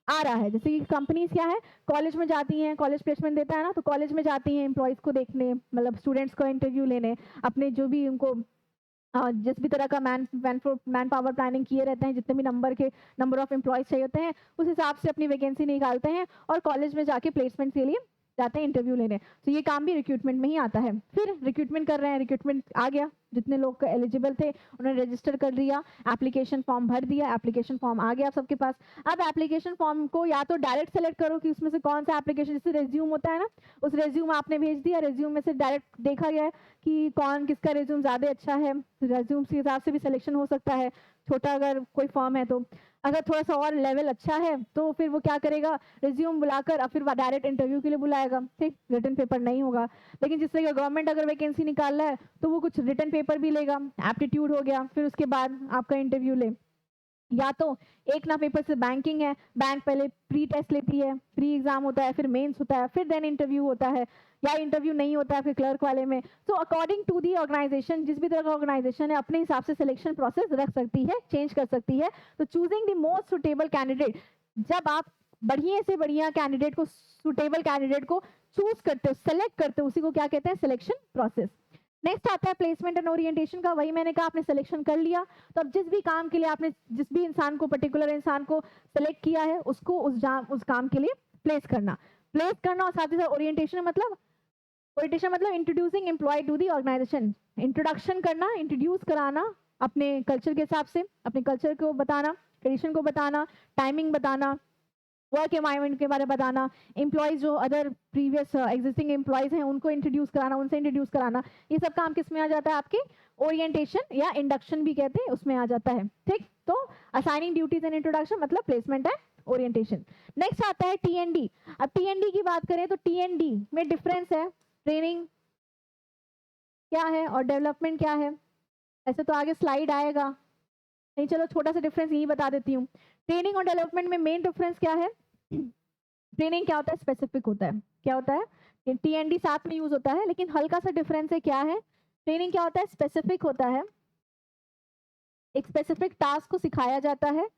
आ रहा है, जैसे कि कंपनीज क्या है, कॉलेज में जाती हैं, कॉलेज प्लेसमेंट देता है ना, तो कॉलेज में जाती हैं एम्प्लॉयज को देखने, मतलब स्टूडेंट्स को इंटरव्यू लेने, अपने जो भी उनको जिस भी तरह का मैन पावर प्लानिंग किए रहते हैं, जितने भी नंबर ऑफ एम्प्लॉयज चाहिए होते हैं, उस हिसाब से अपनी वैकेंसी निकालते हैं और कॉलेज में जाके प्लेसमेंट के लिए जाते हैं इंटरव्यू लेने। तो ये काम भी रिक्रूटमेंट में ही आता है। फिर रिक्रूटमेंट कर रहे हैं, रिक्रूटमेंट आ गया, जितने लोग एलिजिबल थे उन्होंने रजिस्टर कर लिया, एप्लीकेशन फॉर्म भर दिया, एप्लीकेशन फॉर्म आ गया सबके पास। अब एप्लीकेशन फॉर्म को या तो डायरेक्ट सेलेक्ट करो कि उसमें से कौन सा एप्लीकेशन, जैसे रेज्यूम होता है ना, उस रेज्यूम आपने भेज दिया, रेज्यूम में से डायरेक्ट देखा गया है कि कौन किसका रेज्यूम ज़्यादा अच्छा है, रेज्यूम के हिसाब से भी सिलेक्शन हो सकता है, छोटा अगर कोई फॉर्म है तो। अगर थोड़ा सा और लेवल अच्छा है तो फिर वो क्या करेगा, रिज्यूम बुलाकर और फिर डायरेक्ट इंटरव्यू के लिए बुलाएगा। ठीक, रिटन पेपर नहीं होगा। लेकिन जिससे गवर्नमेंट अगर वैकेंसी निकाल रहा है तो वो कुछ रिटन पेपर भी लेगा, एप्टीट्यूड हो गया, फिर उसके बाद आपका इंटरव्यू ले। या तो एक ना पेपर से बैंकिंग है, बैंक पहले प्री टेस्ट लेती है, प्री एग्जाम होता है, फिर मेंस होता है, फिर देन इंटरव्यू होता है, या इंटरव्यू नहीं होता है फिर क्लर्क वाले में। तो अकॉर्डिंग टू दी ऑर्गेनाइजेशन, जिस भी तरह का ऑर्गेनाइजेशन है अपने हिसाब से सिलेक्शन प्रोसेस रख सकती है, चेंज कर सकती है। तो choosing the most suitable candidate, जब आप बढ़िया से बढ़िया कैंडिडेट को, सुटेबल कैंडिडेट को चूज करते हो, सेलेक्ट करते हो, उसी को क्या कहते हैं, सिलेक्शन प्रोसेस। नेक्स्ट आता है प्लेसमेंट एंड ओरिएंटेशन का। वही मैंने कहा, आपने सिलेक्शन कर लिया तो अब जिस भी काम के लिए आपने, जिस भी इंसान को, पर्टिकुलर इंसान को सिलेक्ट किया है, उसको उस काम के लिए प्लेस करना, और साथ ही साथ ओरिएंटेशन मतलब introducing employee to the organisation, introduction करना, इंट्रोड्यूस कराना अपने कल्चर के हिसाब से, अपने कल्चर को बताना, ट्रेडिशन को बताना, टाइमिंग बताना, वर्क एनवायरनमेंट के बारे में बताना, एम्प्लॉयज़ जो अदर प्रीवियस एग्जिस्टिंग एम्प्लॉयज़ हैं उनको इंट्रोड्यूस कराना, उनसे इंट्रोड्यूस कराना, ये सब काम किस में आ जाता है? आपके ओरिएंटेशन या इंडक्शन भी कहते हैं, उसमें आ जाता है। ठीक, तो असाइनिंग ड्यूटीज एंड इंट्रोडक्शन मतलब प्लेसमेंट एंड ओरिएंटेशन। नेक्स्ट आता है टीएनडी। अब टीएनडी की बात करें तो टीएनडी में डिफरेंस है, ट्रेनिंग क्या है और डेवलपमेंट क्या है। ऐसे तो आगे स्लाइड आएगा, नहीं चलो छोटा सा डिफरेंस यही बता देती हूँ। ट्रेनिंग और डेवलपमेंट में मेन डिफरेंस क्या है? ट्रेनिंग क्या होता है? स्पेसिफिक होता है। क्या होता है? टीएनडी साथ में यूज होता है, लेकिन हल्का सा डिफरेंस है। क्या है? ट्रेनिंग क्या होता है? स्पेसिफिक होता है, एक स्पेसिफिक टास्क को सिखाया जाता है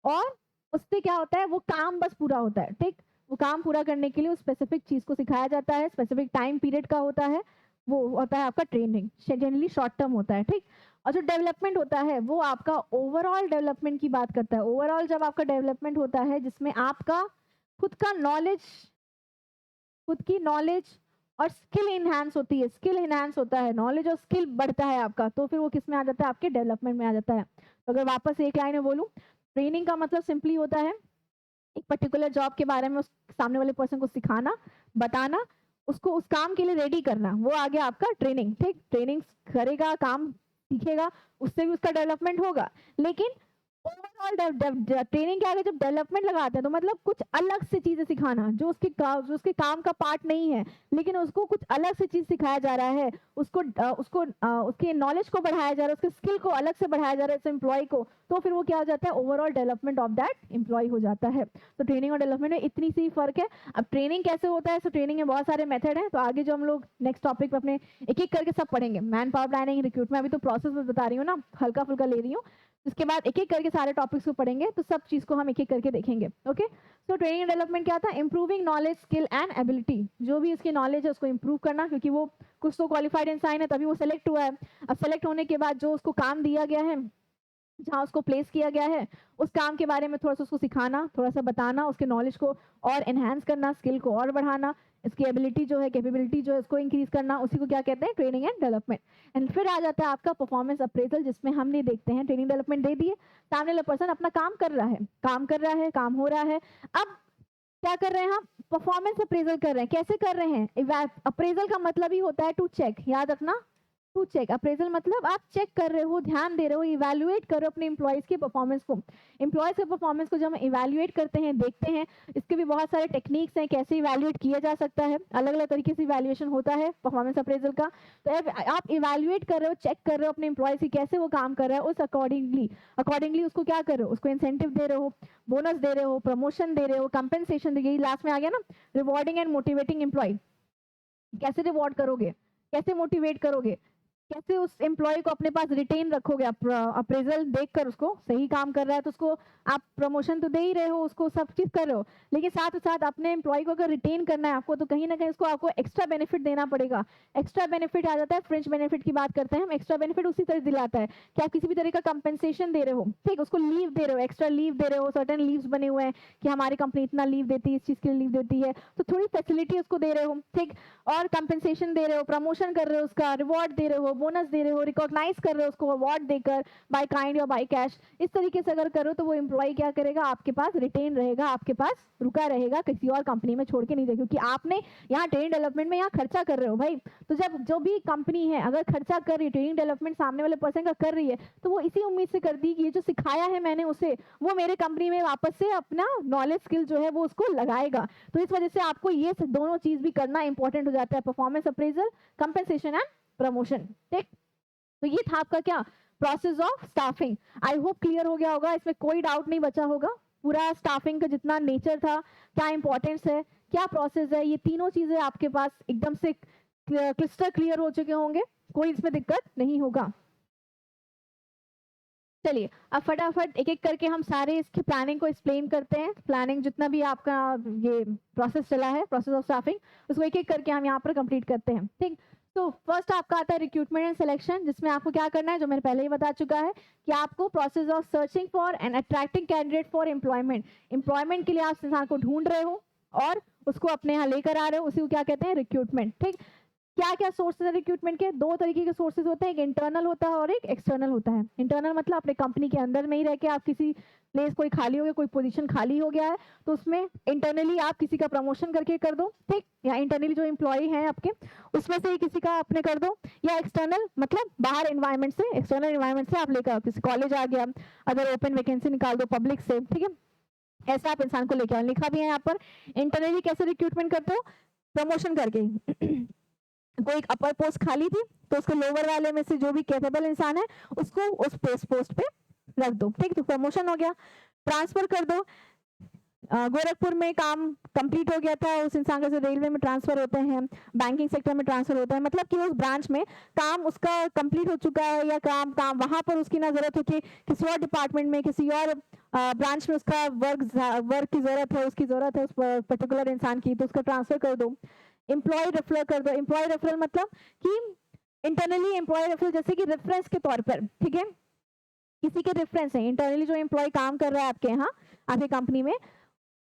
और उससे क्या होता है? वो काम बस पूरा होता है। ठीक, वो काम पूरा करने के लिए उस स्पेसिफिक चीज को सिखाया जाता है, स्पेसिफिक टाइम पीरियड का होता है, वो होता है आपका ट्रेनिंग, जनरली शॉर्ट टर्म होता है। ठीक, और जो डेवलपमेंट होता है वो आपका ओवरऑल डेवलपमेंट की बात करता है। ओवरऑल जब आपका डेवलपमेंट होता है जिसमें आपका खुद का नॉलेज, खुद की नॉलेज और स्किल इनहैंस होती है, स्किल इनहैंस होता है, नॉलेज और स्किल बढ़ता है आपका, तो फिर वो किस में आ जाता है? आपके डेवलपमेंट में आ जाता है। तो अगर वापस एक लाइन में बोलूं, ट्रेनिंग का मतलब सिंपली होता है एक पर्टिकुलर जॉब के बारे में उस सामने वाले पर्सन को सिखाना, बताना, उसको उस काम के लिए रेडी करना, वो आ गया आपका ट्रेनिंग। ठीक, ट्रेनिंग करेगा, काम सीखेगा, उससे भी उसका डेवलपमेंट होगा। लेकिन ओवरऑल ट्रेनिंग के आगे जब डेवलपमेंट लगाते हैं तो मतलब कुछ अलग से चीजें सिखाना जो उसके काम का पार्ट नहीं है, लेकिन उसको कुछ अलग से चीज सिखाया जा रहा है, उसके नॉलेज को बढ़ाया जा रहा है, उसके स्किल को अलग से बढ़ाया जा रहा है इस एम्प्लॉय को, तो फिर वो क्या हो जाता है? Overall development of that employee हो जाता है। तो ट्रेनिंग और डेवलपमेंट में इतनी सी फर्क है। अब ट्रेनिंग कैसे होता है? तो ट्रेनिंग में बहुत सारे मेथड है, तो आगे जो हम लोग नेक्स्ट टॉपिक पे अपने एक एक करके सब पढ़ेंगे। मैन पावर प्लानिंग, रिक्रूटमेंट, अभी तो प्रोसेस बता रही हूँ ना, हल्का फुल्का ले रही हूँ, उसके बाद एक एक करके सारे टॉपिक्स को पढ़ेंगे, तो सब चीज को हम एक एक करके देखेंगे। ओके, तो ट्रेनिंग एंड डेवलपमेंट क्या था? Improving knowledge, skill and ability, जो भी उसकी नॉलेज है उसको इंप्रूव करना, क्योंकि वो कुछ तो क्वालिफाइड इंसान है तभी वो सेलेक्ट हुआ है। अब सेलेक्ट होने के बाद जो उसको काम दिया गया है, जहाँ उसको प्लेस किया गया है, उस काम के बारे में थोड़ा सा उसको सिखाना, थोड़ा सा बताना, उसके नॉलेज को और एनहांस करना, स्किल को और बढ़ाना, इसकी एबिलिटी जो है, कैपेबिलिटी जो है उसको इंक्रीज करना, उसी को क्या कहते हैं? Training and development. एंड फिर आ जाता है आपका परफॉर्मेंस अप्रेजल, जिसमें हमने देखते हैं ट्रेनिंग डेवलपमेंट दे दिए, सामने वाला पर्सन अपना काम कर रहा है, काम कर रहा है, काम हो रहा है, अब क्या कर रहे हैं हम? परफॉर्मेंस अप्रेजल कर रहे हैं। कैसे कर रहे हैं? अप्रेजल का मतलब ही होता है टू चेक, याद रखना, टू चेक। अप्रेजल मतलब आप चेक कर रहे हो, ध्यान दे रहे हो, इवैल्यूएट कर रहे हो अपने एम्प्लॉयज के परफॉर्मेंस को। एम्प्लॉयज के परफॉर्मेंस को जब हम इवैल्यूएट करते हैं, देखते हैं, इसके भी बहुत सारे टेक्निक्स हैं कैसे इवैल्यूएट किया जा सकता है, अलग अलग तरीके से इवैल्यूएशन होता है परफॉर्मेंस अप्रेजल का। तो आप इवैल्यूएट कर रहे हो, चेक कर रहे हो अपने एम्प्लॉयज की कैसे वो काम कर रहा है, उस अकॉर्डिंगली उसको क्या कर रहे हो? उसको इंसेंटिव दे रहे हो, बोनस दे रहे हो, प्रमोशन दे रहे हो, कंपेंसेशन दे रहे हो। लास्ट में आ गया ना, रिवॉर्डिंग एंड मोटिवेटिंग एम्प्लॉय। कैसे रिवॉर्ड करोगे, कैसे मोटिवेट करोगे, कैसे उस एम्प्लॉय को अपने पास रिटेन रखोगे? अप्रेजल देखकर उसको सही काम कर रहा है तो उसको आप प्रमोशन तो दे ही रहे हो, उसको सब चीज कर रहे हो, लेकिन साथ ही साथ अपने एम्प्लॉय को अगर रिटेन करना है आपको, तो कहीं ना कहीं उसको आपको एक्स्ट्रा बेनिफिट देना पड़ेगा। एक्स्ट्रा बेनिफिट आ जाता है, फ्रेंच बेनिफिट की बात करते हैं हम। एक्स्ट्रा बेनिफिट उसी तरह दिलाता है कि आप किसी भी तरह का कंपेंसेशन दे रहे हो, ठीक, उसको लीव दे रहे हो, एक्स्ट्रा लीव दे रहे हो, सर्टेन लीव्स बने हुए हैं कि हमारी कंपनी इतना लीव देती है, इस चीज के लिए लीव देती है, तो थोड़ी फैसिलिटी उसको दे रहे हो, ठीक, और कंपेंसेशन दे रहे हो, प्रमोशन कर रहे हो, उसका रिवॉर्ड दे रहे हो, बोनस दे रहे हो, रिकॉग्नाइज कर रहे हो उसको अवार्ड देकर, बाय काइंड या बाय कैश। इस तरीके से अगर करो तो वो एम्प्लॉय क्या करेगा? आपके पास रिटेन रहेगा, आपके पास रुका रहेगा, किसी और कंपनी में छोड़ के नहीं जाएगा, क्योंकि आपने यहाँ ट्रेनिंग डेवलपमेंट में यहाँ खर्चा कर रहे हो भाई। तो जब जो भी कंपनी है अगर खर्चा कर रही है, ट्रेनिंग डेवलपमेंट सामने वाले पर्सन का कर रही है, तो वो इसी उम्मीद से करती है कि ये जो सिखाया है मैंने उसे, वो मेरे कंपनी में वापस से अपना नॉलेज स्किल जो है वो उसको लगाएगा। तो इस वजह से आपको ये दोनों चीज भी करना इंपॉर्टेंट हो जाता है, performance appraisal, compensation and promotion. ठीक, तो ये था आपका क्या? Process of staffing. I hope clear हो गया होगा, इसमें कोई डाउट नहीं बचा होगा। पूरा स्टाफिंग का जितना नेचर था, क्या इंपॉर्टेंस है, क्या प्रोसेस है, ये तीनों चीजें आपके पास एकदम से क्रिस्टल क्लियर हो चुके होंगे, कोई इसमें दिक्कत नहीं होगा। चलिए अब फटाफट एक एक करके हम सारे इसकी प्लानिंग को एक्सप्लेन करते हैं। प्लानिंग जितना भी आपका ये प्रोसेस चला है, प्रोसेस ऑफ स्टाफिंग, उसको एक एक करके हम यहाँ पर कंप्लीट करते हैं। ठीक, तो फर्स्ट आपका आता है रिक्रूटमेंट एंड सिलेक्शन, जिसमें आपको क्या करना है, जो मैंने पहले ही बता चुका है कि आपको process of searching for and attracting candidate for employment के लिए आप इंसान को ढूंढ रहे हो और उसको अपने यहाँ लेकर आ रहे हो, उसी को क्या कहते हैं? रिक्रूटमेंट। ठीक, क्या क्या सोर्सेज है रिक्रूटमेंट के? दो तरीके के सोर्सेज होते हैं, एक इंटरनल होता है और एक एक्सटर्नल होता है। इंटरनल मतलब अपने कंपनी के अंदर में ही रह के आप किसी प्लेस कोई खाली हो गया, कोई पोजीशन खाली हो गया है, तो उसमें इंटरनली आप किसी का प्रमोशन करके कर दो, ठीक, या इंटरनली जो एम्प्लॉय हैं आपके उसमें से ही किसी का अपने कर दो, या एक्सटर्नल मतलब बाहर एनवायरमेंट से, एक्सटर्नल एनवायरमेंट से आप लेकर किसी कॉलेज आ गया, अगर ओपन वैकेंसी निकाल दो पब्लिक से, ठीक है, ऐसा आप इंसान को लेके आओ। लिखा भी है यहाँ पर, इंटरनली कैसे रिक्रूटमेंट करते हो? प्रमोशन करके कोई एक अपर पोस्ट खाली थी तो उसके लोअर वाले में से जो भी कैपेबल इंसान है उसको उस पोस्ट पे रख दो, ठीक, तो प्रमोशन हो गया। ट्रांसफर कर दो, गोरखपुर में काम कंप्लीट हो गया था, उस इंसान का जो रेलवे में ट्रांसफर होते हैं, बैंकिंग सेक्टर में ट्रांसफर होता है, मतलब कि उस ब्रांच में काम उसका कंप्लीट हो चुका है, या काम वहां पर उसकी ना जरूरत हो कि किसी और डिपार्टमेंट में किसी और ब्रांच में उसका वर्क की जरूरत है, उसकी जरूरत है उस पर्टिकुलर इंसान की, तो उसका ट्रांसफर कर दो। एम्प्लॉय रेफर कर दो। एम्प्लॉय रेफरल मतलब कि इंटरनली एम्प्लॉय रेफरल जैसे कि रेफरेंस के तौर पर, ठीक है, किसी के रेफरेंस है, इंटरनली जो एम्प्लॉय काम कर रहा है आपके यहाँ आपकी कंपनी में,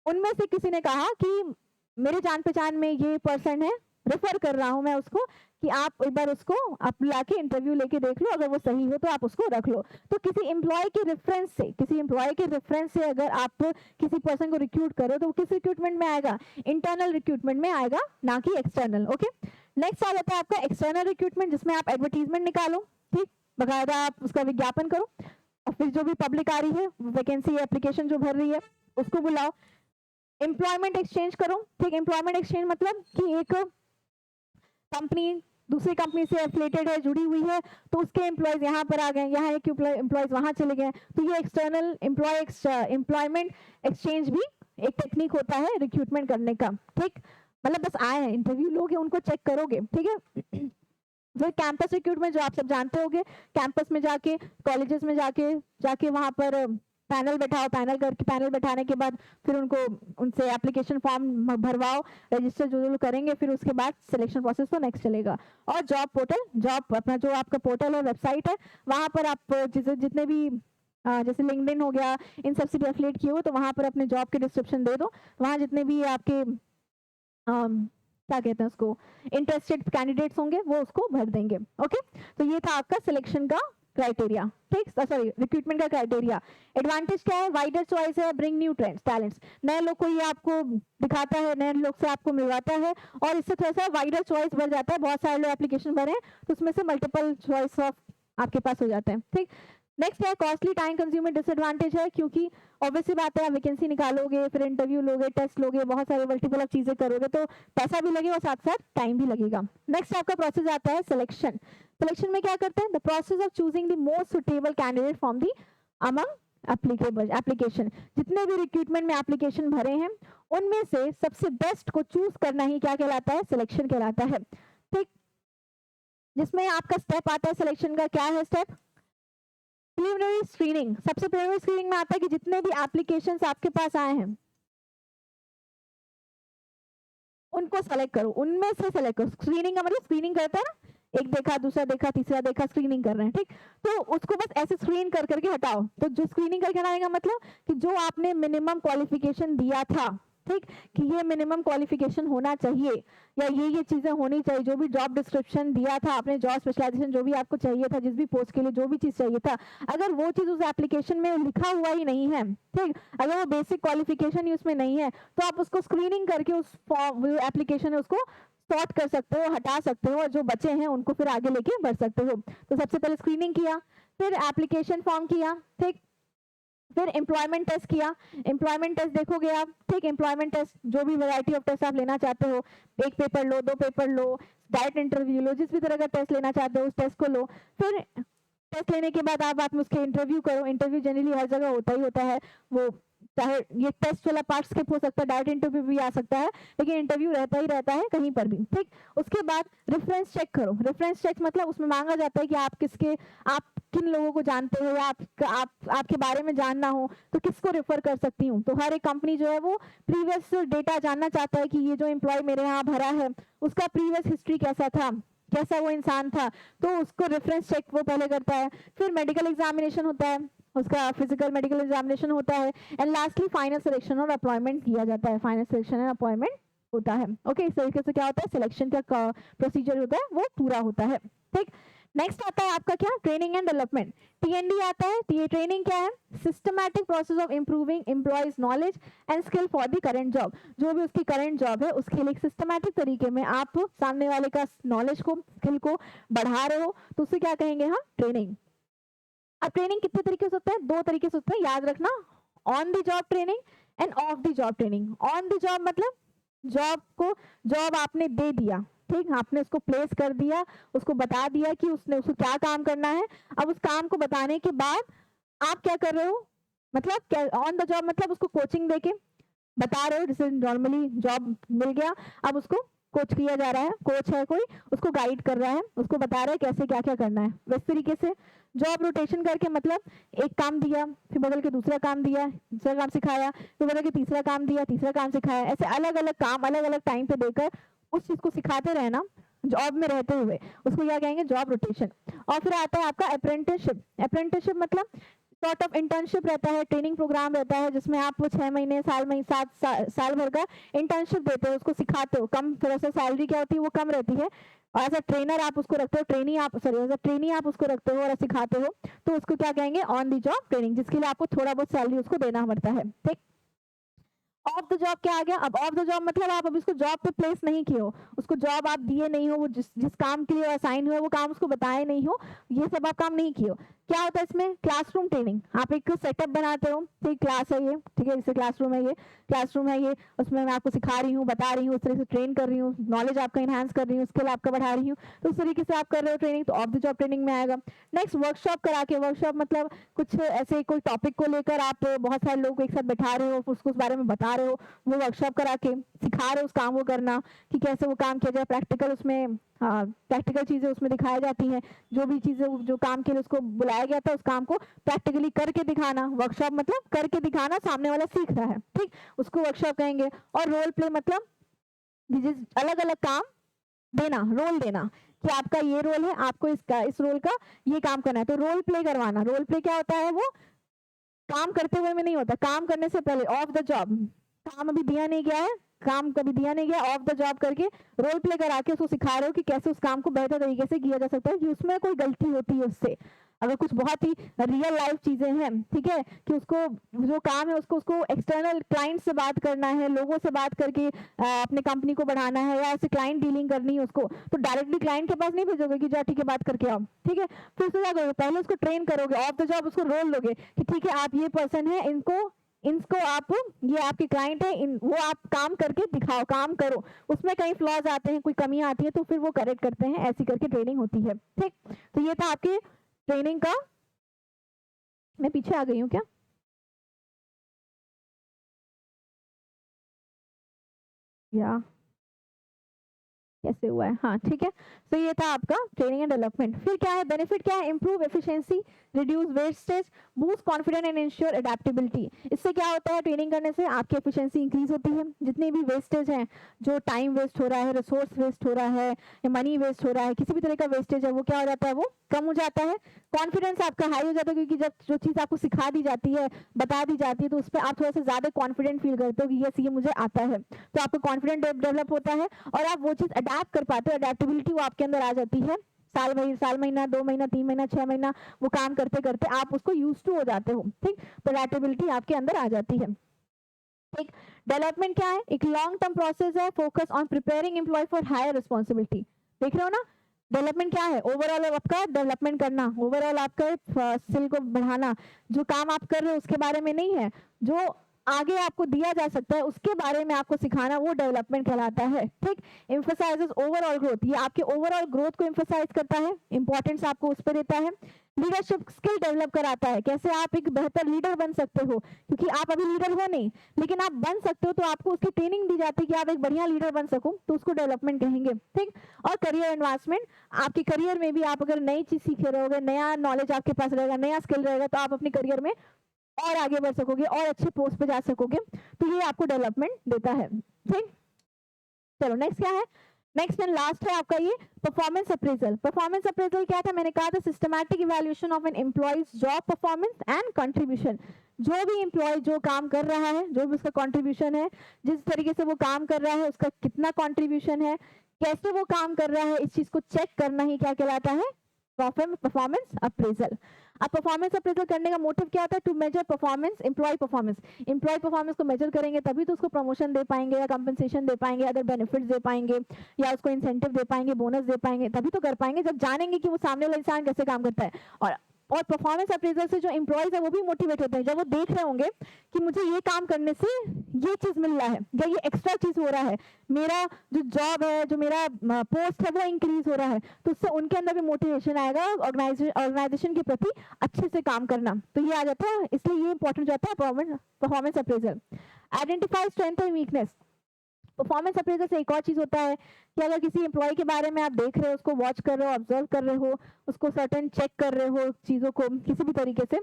उनमें से किसी ने कहा कि मेरे जान पहचान में ये पर्सन है, रेफर कर रहा हूं मैं उसको कि आप एक बार उसको आप लाके इंटरव्यू लेके देख लो, अगर वो सही हो तो आप उसको रख लो। तो किसी एम्प्लॉय के रेफरेंस से, किसी एम्प्लॉय के रेफरेंस से अगर आप किसी पर्सन को रिक्रूट करो तो किस रिक्रूटमेंट में आएगा? इंटरनल रिक्रूटमेंट में आएगा, ना कि एक्सटर्नल। ओके, नेक्स्ट आ जाता है आपका एक्सटर्नल रिक्रूटमेंट, जिसमें आप एडवर्टीजमेंट निकालो, ठीक, बकायदा आप उसका विज्ञापन करो, और फिर जो भी पब्लिक आ रही है वैकेंसी एप्लीकेशन जो भर रही है उसको बुलाओ। एम्प्लॉयमेंट एक्सचेंज करो, ठीक, एम्प्लॉयमेंट एक्सचेंज मतलब कि एक कंपनी दूसरी कंपनी से एफिलिएटेड है, जुड़ी हुई है, तो उसके एम्प्लॉयज यहाँ पर आ गए, यहाँ एक एम्प्लॉयज वहां चले गए, तो ये एक्सटर्नल एम्प्लॉयमेंट एक्सचेंज भी एक टेक्निक होता है रिक्रूटमेंट करने का, ठीक, मतलब बस आए हैं इंटरव्यू लोगे उनको चेक करोगे, ठीक है। फिर कैंपस रिक्रूटमेंट जो आप सब जानते होंगे, कैंपस में जाके कॉलेजेस में जाके वहां पर पैनल बैठाओ, पैनल बैठाने के बाद फिर उनसे एप्लीकेशन फॉर्म भरवाओ, रजिस्टर जो लोग करेंगे, फिर उसके बाद सिलेक्शन प्रोसेस तो नेक्स्ट चलेगा। और जॉब पोर्टल, जॉब अपना जो आपका पोर्टल है, वेबसाइट है, वहां पर आप जितने भी जैसे लिंक्डइन हो गया, इन सबसे भी एफिलिएट किए हो तो वहां पर अपने जॉब के डिस्क्रिप्शन दे दो, वहां जितने भी आपके क्या कहते हैं उसको, इंटरेस्टेड कैंडिडेट्स होंगे वो उसको भर देंगे। ओके, तो ये था आपका सिलेक्शन का क्राइटेरिया, ठीक, सॉरी रिक्रूटमेंट का क्राइटेरिया। एडवांटेज क्या है? वाइडर चॉइस है, ब्रिंग न्यू ट्रेंड्स टैलेंट्स, नए लोग को ये आपको दिखाता है, नए लोग से आपको मिलवाता है, और इससे थोड़ा सा वाइडर चॉइस बढ़ जाता है, बहुत सारे लोग एप्लीकेशन भरे तो उसमें से मल्टीपल चॉइस ऑफ आपके पास हो जाते हैं, ठीक। नेक्स्ट है कॉस्टली टाइम कंज्यूमिंग डिसएडवांटेज है, क्योंकि ऑब्वियसली बात है, वैकेंसी निकालोगे, फिर इंटरव्यू लोगे, टेस्ट लोगे, बहुत सारे मल्टीपल चीजें करोगे, तो पैसा भी लगेगा और साथ साथ टाइम भी लगेगा। नेक्स्ट आपका प्रोसेस आता है सिलेक्शन। सिलेक्शन में क्या करते हैं? The process of choosing the most suitable candidate from the among application. जितने भी रिक्रूटमेंट में एप्लीकेशन भरे हैं उनमें से सबसे बेस्ट को चूज करना ही क्या कहलाता है? सिलेक्शन कहलाता है, ठीक। जिसमें आपका स्टेप आता है सिलेक्शन का, क्या है स्टेप? Preliminary screening. सबसे प्रिलिमिनरी स्क्रीनिंग में आता है कि जितने भी एप्लीकेशंस आपके पास आए हैं उनको सेलेक्ट करो, उनमें से सेलेक्ट करो। स्क्रीनिंग का मतलब स्क्रीनिंग करता है ना, एक देखा, दूसरा देखा, तीसरा देखा, स्क्रीनिंग कर रहे हैं, ठीक, तो उसको बस ऐसे स्क्रीन कर करके हटाओ। तो जो स्क्रीनिंग करके हटाने का मतलब कि जो आपने मिनिमम क्वालिफिकेशन दिया था, ठीक, कि ये मिनिमम क्वालिफिकेशन होना चाहिए, या ये चीजें होनी चाहिए, जो भी जॉब डिस्क्रिप्शन दिया था आपने, जॉब स्पेशलाइजेशन जो भी आपको चाहिए था, जिस भी पोस्ट के लिए जो भी चीज चाहिए था, अगर वो चीज उस एप्लीकेशन में लिखा हुआ ही नहीं है, ठीक, अगर वो बेसिक क्वालिफिकेशन ही उसमें नहीं है, तो आप उसको स्क्रीनिंग करके उस एप्लीकेशन है उसको सॉर्ट कर सकते हो, हटा सकते हो, और जो बचे हैं उनको फिर आगे लेके बढ़ सकते हो। तो सबसे पहले स्क्रीनिंग किया, फिर एप्लीकेशन फॉर्म किया, ठीक, फिर एम्प्लॉयमेंट टेस्ट किया। एम्प्लॉयमेंट टेस्ट देखोगे आप, ठीक, एम्प्लॉयमेंट टेस्ट जो भी वैरायटी ऑफ टेस्ट आप लेना चाहते हो, एक पेपर लो, 2 पेपर लो, डायरेक्ट इंटरव्यू लो, जिस भी तरह का टेस्ट लेना चाहते हो उस टेस्ट को लो। फिर टेस्ट लेने के बाद आप उसके इंटरव्यू करो। इंटरव्यू जनरली हर जगह होता है, वो चाहे ये टेस्ट वाला पार्ट स्किप हो सकता है, डायरेक्ट इंटरव्यू भी आ सकता है, लेकिन इंटरव्यू रहता ही रहता है कहीं पर भी, ठीक। उसके बाद रेफरेंस चेक करो। रेफरेंस चेक मतलब उसमें मांगा जाता है कि आप किन लोगों को जानते हो, या आपके बारे में जानना हो तो किसको रेफर कर सकती हूँ। तो हर एक कंपनी जो है वो प्रीवियस डेटा जानना चाहता है कि ये जो एम्प्लॉय मेरे यहाँ भरा है उसका प्रीवियस हिस्ट्री कैसा था, कैसा वो इंसान था, तो उसको रेफरेंस चेक वो पहले करता है। फिर मेडिकल एग्जामिनेशन होता है, उसका फिजिकल मेडिकल एग्जामिनेशन होता है, एंड लास्टली फाइनल सिलेक्शन और अपॉइंटमेंट किया जाता है। फाइनल सिलेक्शन एंड अपॉइंटमेंट होता है। ओके, इस तरीके से क्या होता है, सिलेक्शन का प्रोसीजर होता है वो पूरा होता है। ठीक, नेक्स्ट आता है आपका क्या, ट्रेनिंग एंड डेवलपमेंट, TND आता है। ये ट्रेनिंग क्या है, systematic process of improving employees knowledge and skill for the current job. जो भी उसकी करंट जॉब है उसके लिए सिस्टमैटिक तरीके में आप सामने वाले का नॉलेज को, स्किल को बढ़ा रहे हो, तो उसे क्या कहेंगे हम, ट्रेनिंग। अब ट्रेनिंग कितने तरीके से होता है, 2 तरीके से होता है, याद रखना, on the job training end of the job training. On the job मतलब जॉब आपने दे दिया, ठीक, आपने उसको प्लेस कर दिया, उसको बता दिया कि उसने उसको क्या काम करना है। अब उस काम को बताने के बाद आप क्या कर रहे हो, मतलब क्या ऑन द जॉब मतलब उसको कोचिंग देके बता रहे हो, जैसे नॉर्मली जॉब मिल गया, अब उसको कोच किया जा रहा है, कोच है कोई, उसको गाइड कर रहा है, उसको बता रहा है कैसे क्या क्या करना है। वैसे तरीके से जॉब रोटेशन करके मतलब एक काम दिया, फिर बदल के दूसरा काम दिया, दूसरा काम सिखाया, फिर बदल के तीसरा काम दिया, तीसरा काम सिखाया, ऐसे अलग अलग काम अलग अलग टाइम पे देकर उस चीज को सिखाते रहना जॉब में रहते हुए, उसको क्या कहेंगे, जॉब रोटेशन। और फिर आता है आपका अप्रेंटिसशिप। अप्रेंटिसशिप मतलब सॉर्ट ऑफ इंटर्नशिप रहता है, ट्रेनिंग प्रोग्राम रहता है, जिसमें आप 6 महीने, साल भर का इंटर्नशिप देते हो, उसको सिखाते हो। कम थोड़ा सा सैलरी क्या होती है, वो कम रहती है, और एज अ ट्रेनर आप उसको रखते हो, एज अ ट्रेनी आप उसको रखते हो और सिखाते हो, तो उसको क्या कहेंगे, ऑन द जॉब ट्रेनिंग, जिसके लिए आपको थोड़ा बहुत सैलरी उसको देना पड़ता है। ठीक, ऑफ द जॉब क्या आ गया, अब ऑफ द जॉब मतलब आप अभी उसको जॉब पे प्लेस नहीं किए हो, उसको जॉब आप दिए नहीं हो, वो जिस काम के लिए असाइन हुआ है वो काम उसको बताए नहीं हो, ये सब आप काम नहीं किए हो। क्या होता है इसमें, क्लासरूम ट्रेनिंग, आप एक सेटअप बनाते हो, ठीक, क्लास है ये, ठीक है, जैसे क्लासरूम है ये, उसमें मैं आपको सिखा रही हूँ, बता रही हूँ, उस तरह से ट्रेन कर रही हूँ, नॉलेज आपका इनहांस कर रही हूँ, स्किल आपका बढ़ा रही हूँ, तो उस तरीके से आप कर रहे हो ट्रेनिंग, तो ऑफ द जॉब ट्रेनिंग में आएगा। नेक्स्ट, वर्कशॉप करा के, वर्कशॉप मतलब कुछ ऐसे कोई टॉपिक को लेकर आप बहुत सारे लोगों को एक साथ बैठा रहे हो, उसको उस बारे में बता रहे हो, वो वर्कशॉप करा के सिखा रहे हो उस काम को करना, कि कैसे वो काम किया जाए, प्रैक्टिकल उसमें प्रैक्टिकल चीजें उसमें दिखाई जाती हैं, जो भी चीजें जो काम के लिए उसको बुलाया गया था उस काम को प्रैक्टिकली करके दिखाना। वर्कशॉप मतलब करके दिखाना, सामने वाला सीख रहा है, ठीक, उसको वर्कशॉप कहेंगे। और रोल प्ले मतलब अलग अलग काम देना, रोल देना, कि आपका ये रोल है, आपको इस रोल का ये काम करना है, तो रोल प्ले करवाना। रोल प्ले क्या होता है, वो काम करते हुए में नहीं होता, काम करने से पहले, ऑफ द जॉब, काम अभी दिया नहीं गया है, काम कभी दिया नहीं गया, ऑफ द जॉब करके रोल प्ले करा के उसको सिखा रहे हो कि कैसे उस काम को बेहतर तरीके से किया जा सकता है, कि उसमें कोई गलती होती है उससे, अगर कुछ बहुत ही रियल लाइफ चीजें हैं, ठीक है, कि उसको जो काम है उसको एक्सटर्नल क्लाइंट से बात करना है, लोगों से बात करके अपने कंपनी को बढ़ाना है, या ऐसे क्लाइंट डीलिंग करनी है उसको, तो डायरेक्टली क्लाइंट के पास नहीं भेजोगे कि जा ठीक है बात करके आओ, ठीक है, फिर उसको क्या करोगे, पहले उसको ट्रेन करोगे, ऑफ द जॉब उसको रोल लोगे कि ठीक है आप ये पर्सन है, इनको आप, ये आपके क्लाइंट है, वो आप काम करके दिखाओ, काम करो, उसमें कई फ्लॉज आते हैं, कोई कमियां आती है तो फिर वो करेक्ट करते हैं, ऐसी करके ट्रेनिंग होती है। ठीक, तो ये था आपके ट्रेनिंग का। मैं पीछे आ गई हूँ क्या, या कैसे हुआ है, हाँ ठीक है। तो ये था आपका ट्रेनिंग एंड डेवलपमेंट। फिर क्या है, बेनिफिट क्या है, improve efficiency, reduce wastage, boost confidence and ensure adaptability. इससे क्या होता है, ट्रेनिंग करने से आपकी एफिशिएंसी इंक्रीज होती है, जितने भी वेस्टेज है, जो टाइम वेस्ट हो रहा है, रिसोर्स वेस्ट हो रहा है, या मनी वेस्ट हो रहा है, किसी भी तरह का वेस्टेज है, वो क्या हो जाता है, वो कम हो जाता है। कॉन्फिडेंस आपका हाई हो जाता है, क्योंकि जब जो चीज़ आपको सिखा दी जाती है, बता दी जाती है, तो उस पर आप थोड़ा सा ज़्यादा कॉन्फिडेंट फील करते हो कि यस ये मुझे आता है, तो आपको कॉन्फिडेंट डेवलप होता है, और आप वो चीज़ अडेप्ट कर पाते हो, अडेप्टेबिलिटी वो आपके अंदर आ जाती है। साल महीना, 2 महीना, 3 महीना, 6 महीना वो काम करते करते आप उसको यूज टू हो जाते हो, ठीक, तो अडेप्टेबिलिटी आपके अंदर आ जाती है। ठीक, डेवलपमेंट क्या है, एक लॉन्ग टर्म प्रोसेस है, focus on preparing employee for higher responsibility. देख रहे हो ना, डेवलपमेंट क्या है, ओवरऑल आपका डेवलपमेंट करना, ओवरऑल आपका स्किल को बढ़ाना, जो काम आप कर रहे हो उसके बारे में नहीं है, जो आगे आपको दिया जा सकता है उसके बारे में आपको सिखाना, वो डेवलपमेंट कहलाता है। ठीक, एम्फसाइजेस ओवरऑल ग्रोथ, ये आपके ओवरऑल ग्रोथ को एम्फसाइज करता है, इंपॉर्टेंस आपको उस पर देता है। लीडरशिप स्किल डेवलप कराता है, कैसे आप एक बेहतर लीडर बन सकते हो, क्योंकि आप अभी लीडर हो नहीं, लेकिन आप बन सकते हो, तो आपको उसकी ट्रेनिंग दी जाती है कि आप एक बढ़िया लीडर बन सको, तो उसको डेवलपमेंट कहेंगे। ठीक, और करियर एडवांसमेंट, आपके करियर में भी आप अगर नई चीज सीखे रहोगे, नया नॉलेज आपके पास रहेगा, नया स्किल रहेगा, तो आप अपने करियर में और आगे बढ़ सकोगे और अच्छे पोस्ट पे जा सकोगे, तो ये आपको डेवलपमेंट देता है। ठीक, चलो नेक्स्ट क्या है, नेक्स्ट एंड लास्ट है आपका ये परफॉर्मेंस अप्रेजल। परफॉर्मेंस अप्रेजल क्या था, मैंने कहा था systematic evaluation of an employee's job performance and contribution. जो भी एम्प्लॉय जो काम कर रहा है, जो भी उसका कंट्रीब्यूशन है, जिस तरीके से वो काम कर रहा है उसका कितना कंट्रीब्यूशन है, कैसे वो काम कर रहा है, इस चीज को चेक करना ही क्या कहलाता है, परफॉर्मेंस अप्रेजल। अब परफॉर्मेंस अप्रेजल करने का मोटिव क्या होता है, to measure performance, employee performance. Employee performance को मेजर करेंगे तभी तो उसको प्रमोशन दे पाएंगे या कंपनसेशन दे पाएंगे, अदर बेनिफिट्स दे पाएंगे या उसको इंसेंटिव दे पाएंगे, बोनस दे पाएंगे, तभी तो कर पाएंगे जब जानेंगे कि वो सामने वाला इंसान कैसे काम करता है। और परफॉर्मेंस अप्रेजल से जो एम्प्लॉयज है वो भी मोटिवेट होते हैं, जब वो देख रहे होंगे कि मुझे ये काम करने से ये चीज मिल रहा है या ये एक्स्ट्रा चीज हो रहा है, मेरा जो जॉब है, जो मेरा पोस्ट है वो इंक्रीज हो रहा है, तो उससे उनके अंदर भी मोटिवेशन आएगा ऑर्गेनाइजेशन के प्रति अच्छे से काम करना। तो ये आ जाता है, इसलिए ये इंपॉर्टेंट जाता है performance appraisal. Identify strength and weakness. Performance appraisal से एक और चीज होता है कि अगर किसी एम्प्लॉय के बारे में आप देख रहे हो, उसको वॉच कर रहे हो, ऑब्जर्व कर रहे हो, उसको सर्टेन चेक कर रहे हो चीजों को किसी भी तरीके से,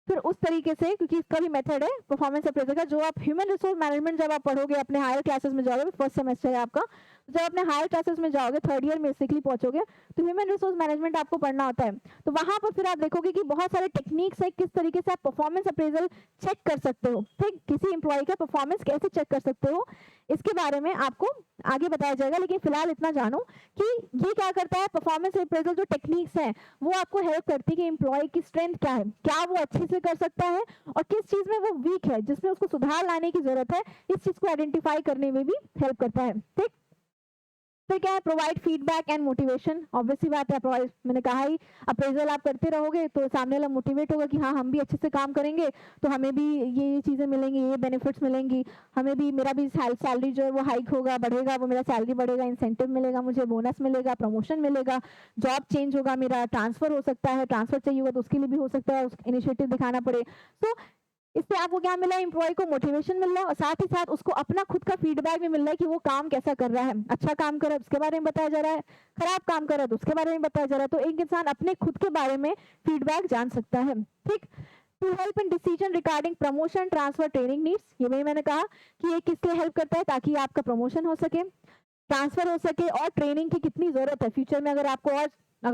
फिर उस तरीके से, क्योंकि इसका भी मेथड है परफॉर्मेंस अप्रेजल का, जो आप ह्यूमन रिसोर्स मैनेजमेंट जब आप पढ़ोगे अपने हायर क्लासेस में जाओगे, फर्स्ट सेमेस्टर है आपका, जब अपने हायर क्लासेस में जाओगे, थर्ड ईयर में बेसिकली पहुंचोगे, तो ह्यूमन रिसोर्स मैनेजमेंट आपको पढ़ना होता है। तो वहां पर फिर आप देखोगे कि बहुत सारे टेक्निक्स है किस तरीके से आप परफॉर्मेंस अप्रेजल चेक कर सकते हो, ठीक, किसी एम्प्लॉय का परफॉर्मेंस कैसे चेक कर सकते हो, इसके बारे में आपको आगे बताया जाएगा। लेकिन फिलहाल इतना जानो कि ये क्या करता है, परफॉर्मेंस अप्रेजल जो टेक्निक्स हैं वो आपको हेल्प करती है कि एम्प्लॉय की स्ट्रेंथ क्या है, क्या वो अच्छे से कर सकता है और किस चीज में वो वीक है, जिसमें उसको सुधार लाने की जरूरत है, इस चीज को आइडेंटिफाई करने में भी हेल्प करता है, ठीक। फिर क्या है, provide feedback and motivation. Obviously बात है, मैंने कहा ही, अप्रेजल आप करते रहोगे तो सामने वाला मोटिवेट होगा कि हाँ हम भी अच्छे से काम करेंगे तो हमें भी ये चीजें मिलेंगी, ये बेनिफिट्स मिलेंगी, हमें भी, मेरा भी सैलरी जो है वो हाइक होगा, बढ़ेगा, वो मेरा सैलरी बढ़ेगा, इंसेंटिव मिलेगा, मुझे बोनस मिलेगा, प्रमोशन मिलेगा, जॉब चेंज होगा, मेरा ट्रांसफर हो सकता है, ट्रांसफर चाहिए होगा तो उसके लिए भी हो सकता है इनिशिएटिव दिखाना पड़े। तो इससे आपको क्या मिला, एम्प्लॉय को मोटिवेशन मिल रहा है और साथ ही साथ उसको अपना खुद का फीडबैक भी मिल रहा है कि वो काम कैसा कर रहा है, अच्छा काम कर रहा है उसके बारे में बताया जा रहा है, खराब काम कर रहा है तो उसके बारे में बताया जा रहा है। तो एक इंसान अपने खुद के बारे में फीडबैक जान सकता है, ठीक। To help in decision regarding promotion, transfer, training needs, ये भी मैंने कहा कि ये किस लिए हेल्प करता है, ताकि आपका प्रमोशन हो सके, ट्रांसफर हो सके और ट्रेनिंग की कितनी जरूरत है फ्यूचर में, अगर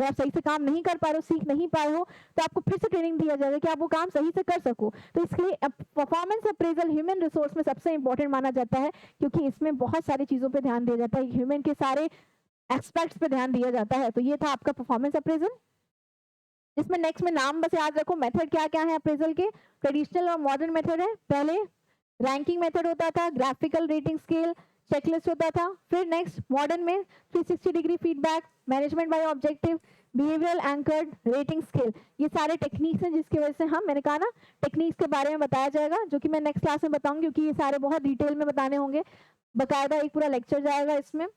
आप सही से काम नहीं कर पा रहे हो, सीख नहीं पाए हो, तो आपको फिर से ट्रेनिंग दिया जाएगा कि आप वो काम सही से कर सको। तो इसलिए परफॉर्मेंस अप्रेजल ह्यूमन रिसोर्स में सबसे इंपॉर्टेंट माना जाता है, क्योंकि इसमें बहुत सारी चीजों पे ध्यान दिया जाता है, ह्यूमन के सारे एस्पेक्ट्स पे ध्यान दिया जाता है। तो ये था आपका परफॉर्मेंस अप्रेजल। इसमें नेक्स्ट में नाम बस याद रखो, मेथड क्या क्या है अप्रेजल के, ट्रेडिशनल और मॉडर्न मेथड है। पहले रैंकिंग मेथड होता था, ग्राफिकल रेटिंग स्केल, चेकलिस्ट होता था। फिर नेक्स्ट मॉडर्न में 360 degree feedback, management by objective, behavioural anchored rating scale, ये सारे टेक्निक्स हैं जिसकी वजह से मैंने कहा ना टेक्निक्स के बारे में बताया जाएगा, जो कि मैं नेक्स्ट क्लास में बताऊंगी, क्योंकि ये सारे बहुत डिटेल में बताने होंगे, बकायदा एक पूरा लेक्चर जाएगा इसमें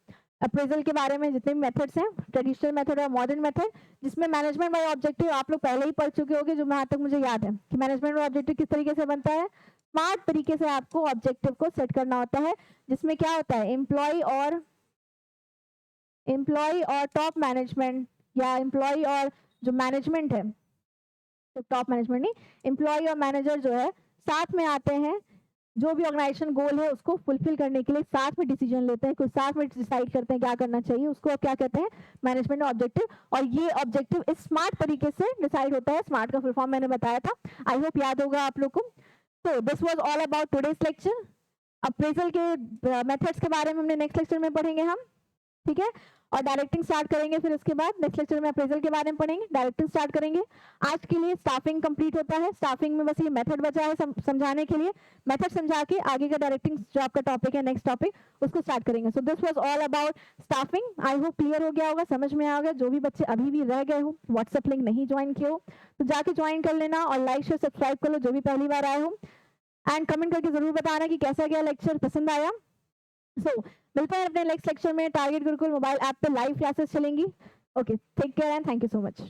अप्रेजल के बारे में, जितने भी मेथड्स हैं, ट्रेडिशनल मेथड और मॉडर्न मेथड, जिसमें मैनेजमेंट बाय ऑब्जेक्टिव आप लोग पहले ही पढ़ चुके होंगे, जो जहाँ तक मुझे याद है कि मैनेजमेंट बाय ऑब्जेक्टिव किस तरीके से बनता है, स्मार्ट तरीके से आपको ऑब्जेक्टिव को सेट करना होता है, जिसमें क्या होता है, एम्प्लॉय और टॉप मैनेजमेंट या एम्प्लॉय और जो मैनेजमेंट है, तो टॉप मैनेजमेंट नहीं, एम्प्लॉय और मैनेजर जो है साथ में आते हैं, जो भी ऑर्गेनाइजेशन गोल है उसको फुलफिल करने के लिए साथ में डिसीजन लेते हैं, कुछ साथ में डिसाइड करते हैं क्या करना चाहिए, उसको क्या कहते हैं, मैनेजमेंट ऑब्जेक्टिव। और ये ऑब्जेक्टिव इस स्मार्ट तरीके से डिसाइड होता है, स्मार्ट का फुल फॉर्म मैंने बताया था, आई होप याद होगा आप लोग को। So this was all about today's lecture. Appraisal के मेथड्स के बारे में हमने नेक्स्ट लेक्चर में पढ़ेंगे हम, ठीक है, और डायरेक्टिंग स्टार्ट करेंगे, फिर उसके बाद नेक्स्ट लेक्चर में अप्रेजल के बारे में पढ़ेंगे, डायरेक्टिंग स्टार्ट करेंगे। आज के लिए स्टाफिंग कंप्लीट होता है, स्टाफिंग में बस ये मेथड बचा है समझाने के लिए, मेथड समझा के आगे का डायरेक्टिंग जो आपका टॉपिक है, नेक्स्ट टॉपिक, उसको स्टार्ट करेंगे। So this was all about staffing. I hope clear हो गया होगा, समझ में आ गया। जो भी बच्चे अभी भी रह गए हो, व्हाट्सएप लिंक नहीं ज्वाइन किए हो तो जाके ज्वाइन कर लेना और लाइक शेयर सब्सक्राइब कर लो, जो भी पहली बार आए हो, एंड कमेंट करके जरूर बताना कि कैसा गया लेक्चर, पसंद आया। मिलते हैं अपने नेक्स्ट लेक्चर में। टारगेट गुरुकुल मोबाइल ऐप पे लाइव क्लासेस चलेंगी। Okay, take care and thank you so much.